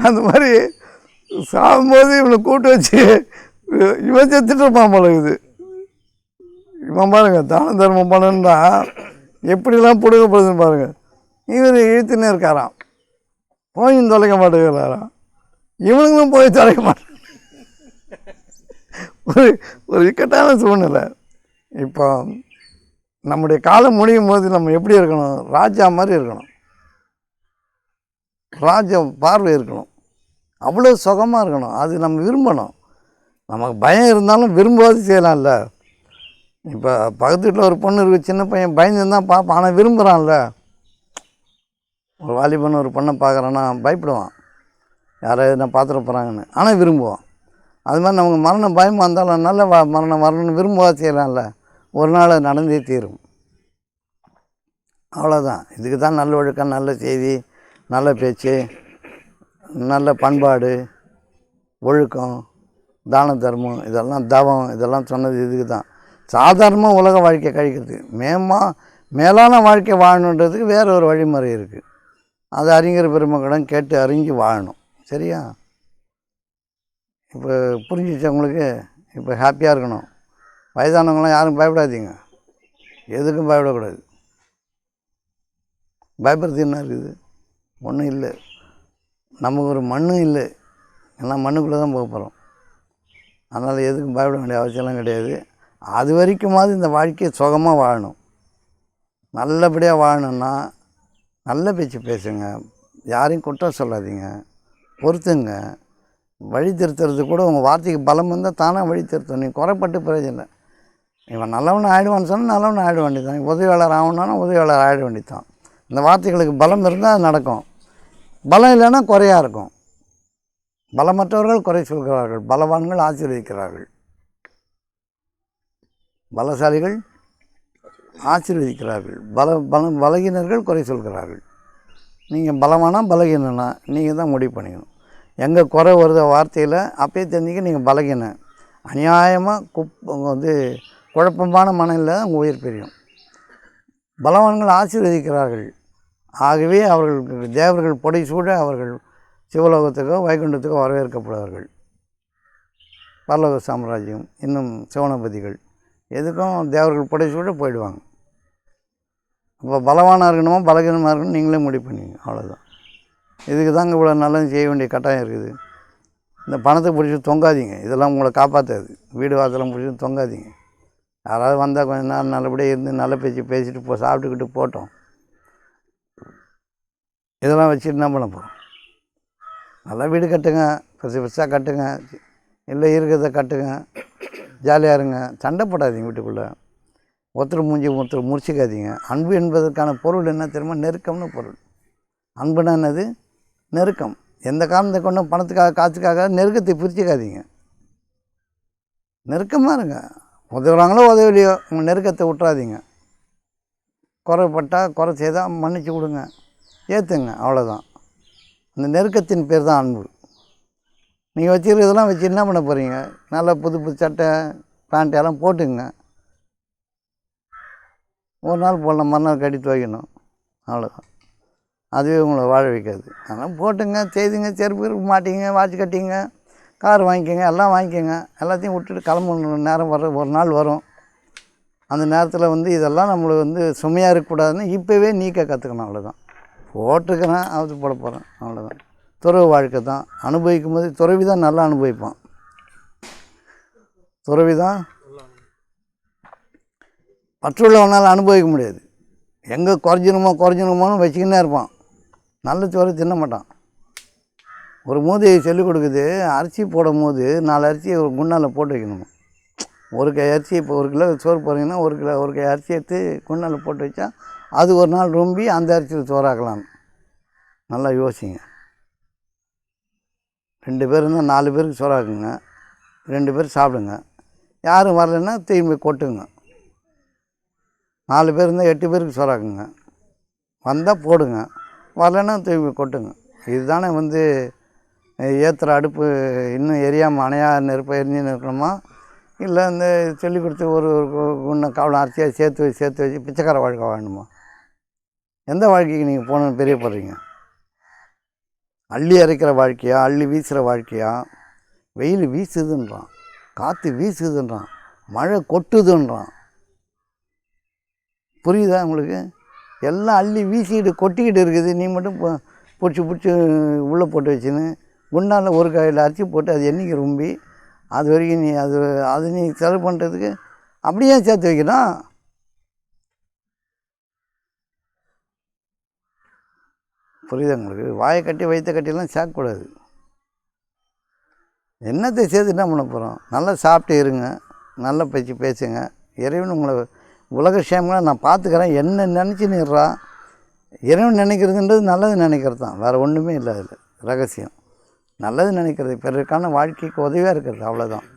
அந்த மாதிரி சாகும்போது இவனை கூட்டு வச்சு இவன் செத்துட்டுருப்பான் போல இருக்குது. இவன் பாருங்க, தான தர்மம் பண்ணணுன்னா எப்படிலாம் பிடுங்கப்படுதுன்னு பாருங்கள். இவர் இழுத்துன்னே இருக்காராம், போயும் தொலைக்க மாட்டேங்கிறாராம். இவனுங்களும் போய் தொலைக்க மாட்டேன். ஒரு இக்கட்டான சூழ்நிலை. இப்போ நம்முடைய காலம் முடியும் போது நம்ம எப்படி இருக்கணும்? ராஜா மாதிரி இருக்கணும். ராஜா பார்வை இருக்கணும். அவ்வளோ சுகமாக இருக்கணும். அது நம்ம விரும்பணும். நமக்கு பயம் இருந்தாலும் விரும்புவது செய்யலாம்ல. இப்போ பக்கத்து வீட்டில் ஒரு பொண்ணு இருக்குது, சின்ன பையன் பயந்துதான் பார்ப்பான், ஆனால் விரும்புகிறான்ல. ஒரு வாலிபன் ஒரு பொண்ணை பார்க்குறான்னா பயப்படுவான், யாராவது நான் பார்த்துட போகிறாங்கன்னு, ஆனால் விரும்புவான். அது மாதிரி நமக்கு மரண பயமாக இருந்தாலும் நல்ல மரணம் வரணும்னு விரும்புவா செய்யலாம்ல. ஒரு நாள் அது நடந்தே தீரும். அவ்வளோதான். இதுக்கு தான் நல்ல ஒழுக்கம், நல்ல செய்தி, நல்ல பேச்சு, நல்ல பண்பாடு, ஒழுக்கம், தான தர்மம், இதெல்லாம் தவம், இதெல்லாம் சொன்னது இதுக்கு தான். சாதாரணமாக உலக வாழ்க்கை கழிக்கிறது, மேலான வாழ்க்கை வாழணுன்றதுக்கு வேறு ஒரு வழிமுறை இருக்குது. அது அறிஞர் பெருமக்களிடம் கேட்டு அறிஞ்சு வாழணும். சரியா? இப்போ புரிஞ்சிச்சு உங்களுக்கு? இப்போ ஹாப்பியாக இருக்கணும். வயதானவங்களாம் யாரும் பயப்படாதீங்க, எதுக்கும் பயப்படக்கூடாது. பயப்படுறது என்ன இருக்குது? ஒன்றும் இல்லை. நமக்கு ஒரு மண்ணும் இல்லை, எல்லாம் மண்ணுக்குள்ளே தான் போக போகிறோம். அதனால் எதுக்கும் பயப்பட வேண்டிய அவசியம்லாம் கிடையாது. அது வரைக்குமாவது இந்த வாழ்க்கையை சுகமாக வாழணும். நல்லபடியாக வாழணுன்னா நல்ல பேச்சு பேசுங்க, யாரையும் குற்றம் சொல்லாதீங்க, பொறுத்துங்க. வழி திருத்துறது கூட உங்கள் வார்த்தைக்கு பலம் இருந்தால் தானாக வழி திருத்தம். நீங்கள் குறைப்பட்டு பிரயோஜனம் இல்லை. இவன் நல்லவன் ஆகிடுவான்னு சொன்னால் நல்லவன் ஆகிட வேண்டியதான். உதவியாளர் ஆகணுன்னா உதவியாளர் ஆகிட வேண்டியதான். இந்த வார்த்தைகளுக்கு பலம் இருந்தால் அது நடக்கும். பலம் இல்லைன்னா குறையாக இருக்கும். பலமற்றவர்கள் குறை சொல்கிறார்கள், பலவான்கள் ஆசீர்வதிக்கிறார்கள். பலசாலிகள் ஆசீர்வதிக்கிறார்கள், பலகீனர்கள் குறை சொல்கிறார்கள். நீங்கள் பலமானா பலகீனனா நீங்கள் தான் முடிவு பண்ணிக்கணும். எங்கே குறை வருத வார்த்தையில் அப்பயே தெரிஞ்சுக்க நீங்கள் பலகீனம். அநியாயமாக குழப்பமான மனநிலை தான் உங்கள் உயிர் பிரியும். பலவான்கள் ஆசீர்வதிக்கிறார்கள். ஆகவே அவர்களுக்கு தேவர்கள் பொடை சூழ அவர்கள் சிவலோகத்துக்கோ வைகுண்டத்துக்கோ வரவேற்கப்படுவார்கள். பரலோக சாம்ராஜ்யம், இன்னும் சிவனபதிகள் எதுக்கும் தேவர்கள் பொடை சூழ போயிடுவாங்க. அப்போ பலவானாக இருக்கணுமோ பலகீனமாக இருக்கணும் நீங்களே முடிவு பண்ணிங்க. அவ்வளோதான். இதுக்கு தாங்க இவ்வளோ நல்லது செய்ய வேண்டிய கட்டாயம் இருக்குது. இந்த பணத்தை பிடிச்சி தொங்காதீங்க, இதெல்லாம் உங்களை காப்பாற்றாது. வீடு வாசலாம் பிடிச்சி தொங்காதீங்க. யாராவது வந்தால் கொஞ்சம் நேரம் நல்லபடியாக இருந்து நல்ல பேச்சு பேசிட்டு சாப்பிட்டுக்கிட்டு போட்டோம். இதெல்லாம் வச்சுட்டு என்ன பண்ண போகிறோம்? நல்லா வீடு கட்டுங்க, பெருசாக கட்டுங்க, இல்லை இருக்கிறத கட்டுங்க, ஜாலியாக இருங்க. சண்டை போடாதீங்க வீட்டுக்குள்ளே. ஒருத்தர் மூஞ்சி ஒருத்தர் முடிச்சிக்காதீங்க. அன்பு என்பதற்கான பொருள் என்ன தெரியுமா? நெருக்கம்னு பொருள். அன்புனா என்னது? நெருக்கம். எந்த காரணத்தை கொண்டும் பணத்துக்காக காசுக்காக நெருக்கத்தை பிரிச்சுக்காதீங்க. நெருக்கமாக இருங்க. உதவுறாங்களோ உதவிலையோ உங்கள் நெருக்கத்தை விட்டுறாதீங்க. குறைப்பட்டால் குறை செய்தால் மன்னிச்சு கொடுங்க, ஏற்றுங்க. அவ்வளோதான். இந்த நெருக்கத்தின் பேர் தான் அன்பு. நீங்கள் வச்சுருக்கிறதெல்லாம் வச்சு என்ன பண்ண போகிறீங்க? நல்லா புது சட்டை பேண்ட் எல்லாம் போட்டுங்க. ஒரு நாள் போடலாம், மறுநாள் கட்டி துவைக்கணும். அவ்வளோதான். அதுவே உங்களை வாழ வைக்காது. அதனால் போட்டுங்க, செய்துங்க, செருப்பு மாட்டிங்க, வாட்ச் கட்டிங்க, கார் வாங்கிக்கோங்க, எல்லாம் வாங்கிக்கோங்க. எல்லாத்தையும் விட்டுட்டு கிளம்புன நேரம் ஒரு நாள் வரும். அந்த நேரத்தில் இதெல்லாம் நம்மளுக்கு சுமையாக இருக்கக்கூடாதுன்னு இப்போவே நீக்க கற்றுக்கணும். அவ்வளோதான். போட்டுக்கிறேன், அது போட போகிறேன், அவ்வளோதான். துறவு வாழ்க்கை தான். அனுபவிக்கும் போது துறவி தான் நல்லா அனுபவிப்பான். துறவி தான் பற்றுள்ளவனால் அனுபவிக்க முடியாது. எங்கே குறைஞ்சணுமோன்னு வச்சுக்கின்னே இருப்பான். நல்ல சோறு தின்ன மாட்டான். ஒரு மூதையை சொல்லிக் கொடுக்குது, அரிசி போடும் போது 4 அரிசியை ஒரு குண்டானில் போட்டு வைக்கணுமா. ஒரு கை அரிசி, இப்போ 1 கிலோ சோறு போடுறீங்கன்னா ஒரு கை அரிசி எடுத்து குண்டானில் போட்டு வச்சா அது ஒரு நாள் ரொம்பி அந்த அரிசியில் சோறாக்கலான்னு. நல்லா யோசிங்க. 2 பேர் இருந்தால் 4 பேருக்கு சோறாக்குங்க, 2 பேர் சாப்பிடுங்க. யாரும் வரலைன்னா திரும்பி கொட்டுங்க. 4 பேர் இருந்தால் 8 பேருக்கு சோறாக்குங்க. வந்தால் போடுங்க, வரலைன்னா திரும்பி கொட்டுங்க. இதுதானே ஏற்றுற அடுப்பு இன்னும் எரியாமல் அணையா நெருப்பை எரிஞ்சுன்னு இருக்கணுமா? இல்லை சொல்லிக் கொடுத்து ஒரு இன்னும் கவலை அரிசியாக சேர்த்து வச்சு பிச்சைக்கார வாழ்க்கை வாழணுமா? எந்த வாழ்க்கைக்கு நீங்கள் போகணுன்னு பெரியப்படுறீங்க? அள்ளி அரைக்கிற வாழ்க்கையா, அள்ளி வீசுகிற வாழ்க்கையா? வெயில் வீசுதுன்றான், காற்று வீசுதுன்றான், மழை கொட்டுதுன்றான். புரியுதா உங்களுக்கு? எல்லாம் அள்ளி வீசிக்கிட்டு கொட்டிக்கிட்டு இருக்குது. நீ மட்டும் பிடிச்சி உள்ளே போட்டு வச்சுன்னு குண்டானில் ஒரு கையில் அரிசி போட்டு அது என்றைக்கு ரொம்பி அது வரைக்கும் நீ அது நீ செலவு பண்ணுறதுக்கு அப்படியே சேர்த்து வைக்கணும். புரியுதா உங்களுக்கு? வாயை கட்டி வயிற்ற கட்டிலாம் சேர்க்கக்கூடாது. என்னத்தை சேர்த்து என்ன பண்ண போகிறோம்? நல்லா சாப்பிட்டு இருங்க, நல்ல பேச்சு பேசுங்க. இறைவன் உங்களை உலக சேமங்களாக நான் பார்த்துக்கிறேன் என்ன நினச்சின்னுறா. இறைவன் நினைக்கிறதுன்றது நல்லது நினைக்கிறது தான், வேறு ஒன்றுமே இல்லை. அதில் ரகசியம் நல்லது நினைக்கிறது, பிறருக்கான வாழ்க்கைக்கு உதவியாக இருக்கிறது, அவ்வளோதான்.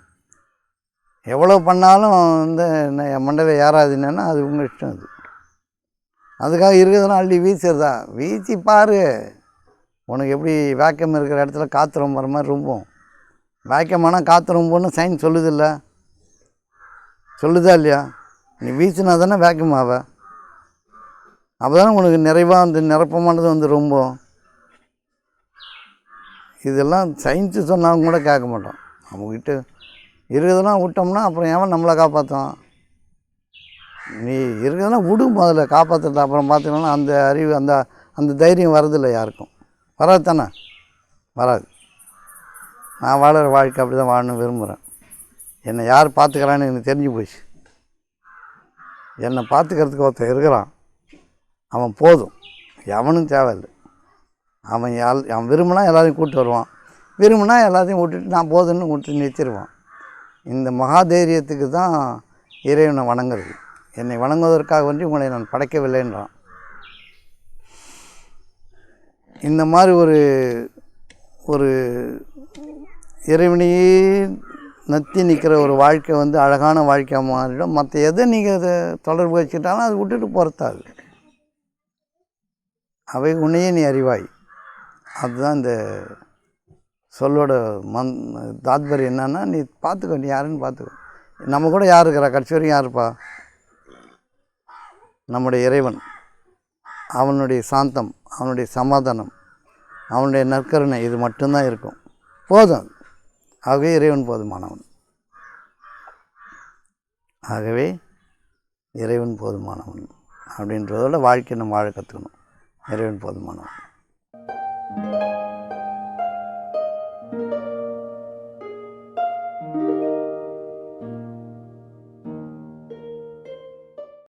எவ்வளோ பண்ணாலும் என் மண்டையில் ஏறாதுன்னா அது உங்கள் இஷ்டம். அதுக்காக இருக்கிறதுனா அள்ளி வீசுறதா? வீசி பாரு, உனக்கு எப்படி வேக்கம் இருக்கிற இடத்துல காற்று ரொம்ப மாதிரி ரொம்பவும் வாக்கியமானால் காற்று ரொம்பன்னு சயின்ஸ் சொல்லுதில்ல, சொல்லுதா இல்லையா? நீ வீசினா தானே வேக்யூம் ஆவ. அப்போ தானே உனக்கு நிறைவாக வந்து நிரப்பமானது வந்து ரொம்ப. இதெல்லாம் சயின்ஸு சொன்னாலும் கூட கேட்க மாட்டோம். நம்மக்கிட்ட இருக்கிறதெல்லாம் விட்டோம்னா அப்புறம் ஏன் நம்மளை காப்பாற்றோம்? நீ இருக்கிறதெல்லாம் விடு, முதல்ல காப்பாற்றுறது அப்புறம் பார்த்துக்கணும்னா அந்த அறிவு அந்த அந்த தைரியம் வரதில்லை யாருக்கும். வராது தானே, வராது. நான் வாழற வாழ்க்கை அப்படி தான் வாழணும்னு விரும்புகிறேன். என்னை யார் பார்த்துக்கிறான்னு எனக்கு தெரிஞ்சு போச்சு. என்னை பார்த்துக்கிறதுக்கு ஒருத்தர் இருக்கிறான், அவன் போதும், எவனும் தேவையில்லை. அவன் விரும்பினா எல்லாத்தையும் கூப்பிட்டு வருவான், விரும்பினா எல்லாத்தையும் விட்டுட்டு நான் போதுன்னு விட்டு நிறுத்திடுவான். இந்த மகாதைரியத்துக்கு தான் இறைவனை வணங்குறது. என்னை வணங்குவதற்காக வேண்டி உங்களை நான் படைக்கவில்லைன்றான். இந்த மாதிரி ஒரு இறைவனையே நத்தி நிற்கிற ஒரு வாழ்க்கை வந்து அழகான வாழ்க்கையாக மாறிடும். மற்ற எதை நீங்கள் அதை தொடர்பு வச்சுக்கிட்டாலும் அதை விட்டுட்டு போகிறதாது. அவை உன்னையே நீ அறிவாய். அதுதான் இந்த சொல்லோட தாத்பரியம். என்னன்னா, நீ பார்த்துக்கோ, நீ யாருன்னு பார்த்துக்கோ. நம்ம கூட யார் இருக்கிறா? கடைசி வரைக்கும் யாருப்பா? நம்முடைய இறைவன். அவனுடைய சாந்தம், அவனுடைய சமாதானம், அவனுடைய நற்கருணை, இது மட்டும்தான் இருக்கும். போதும். ஆகவே இறைவன் போதுமானவன். ஆகவே இறைவன் போதுமானவன் அப்படின்றதோட வாழ்க்கை நம்ம வாழ கற்றுக்கணும். இறைவன் போதுமானவன்.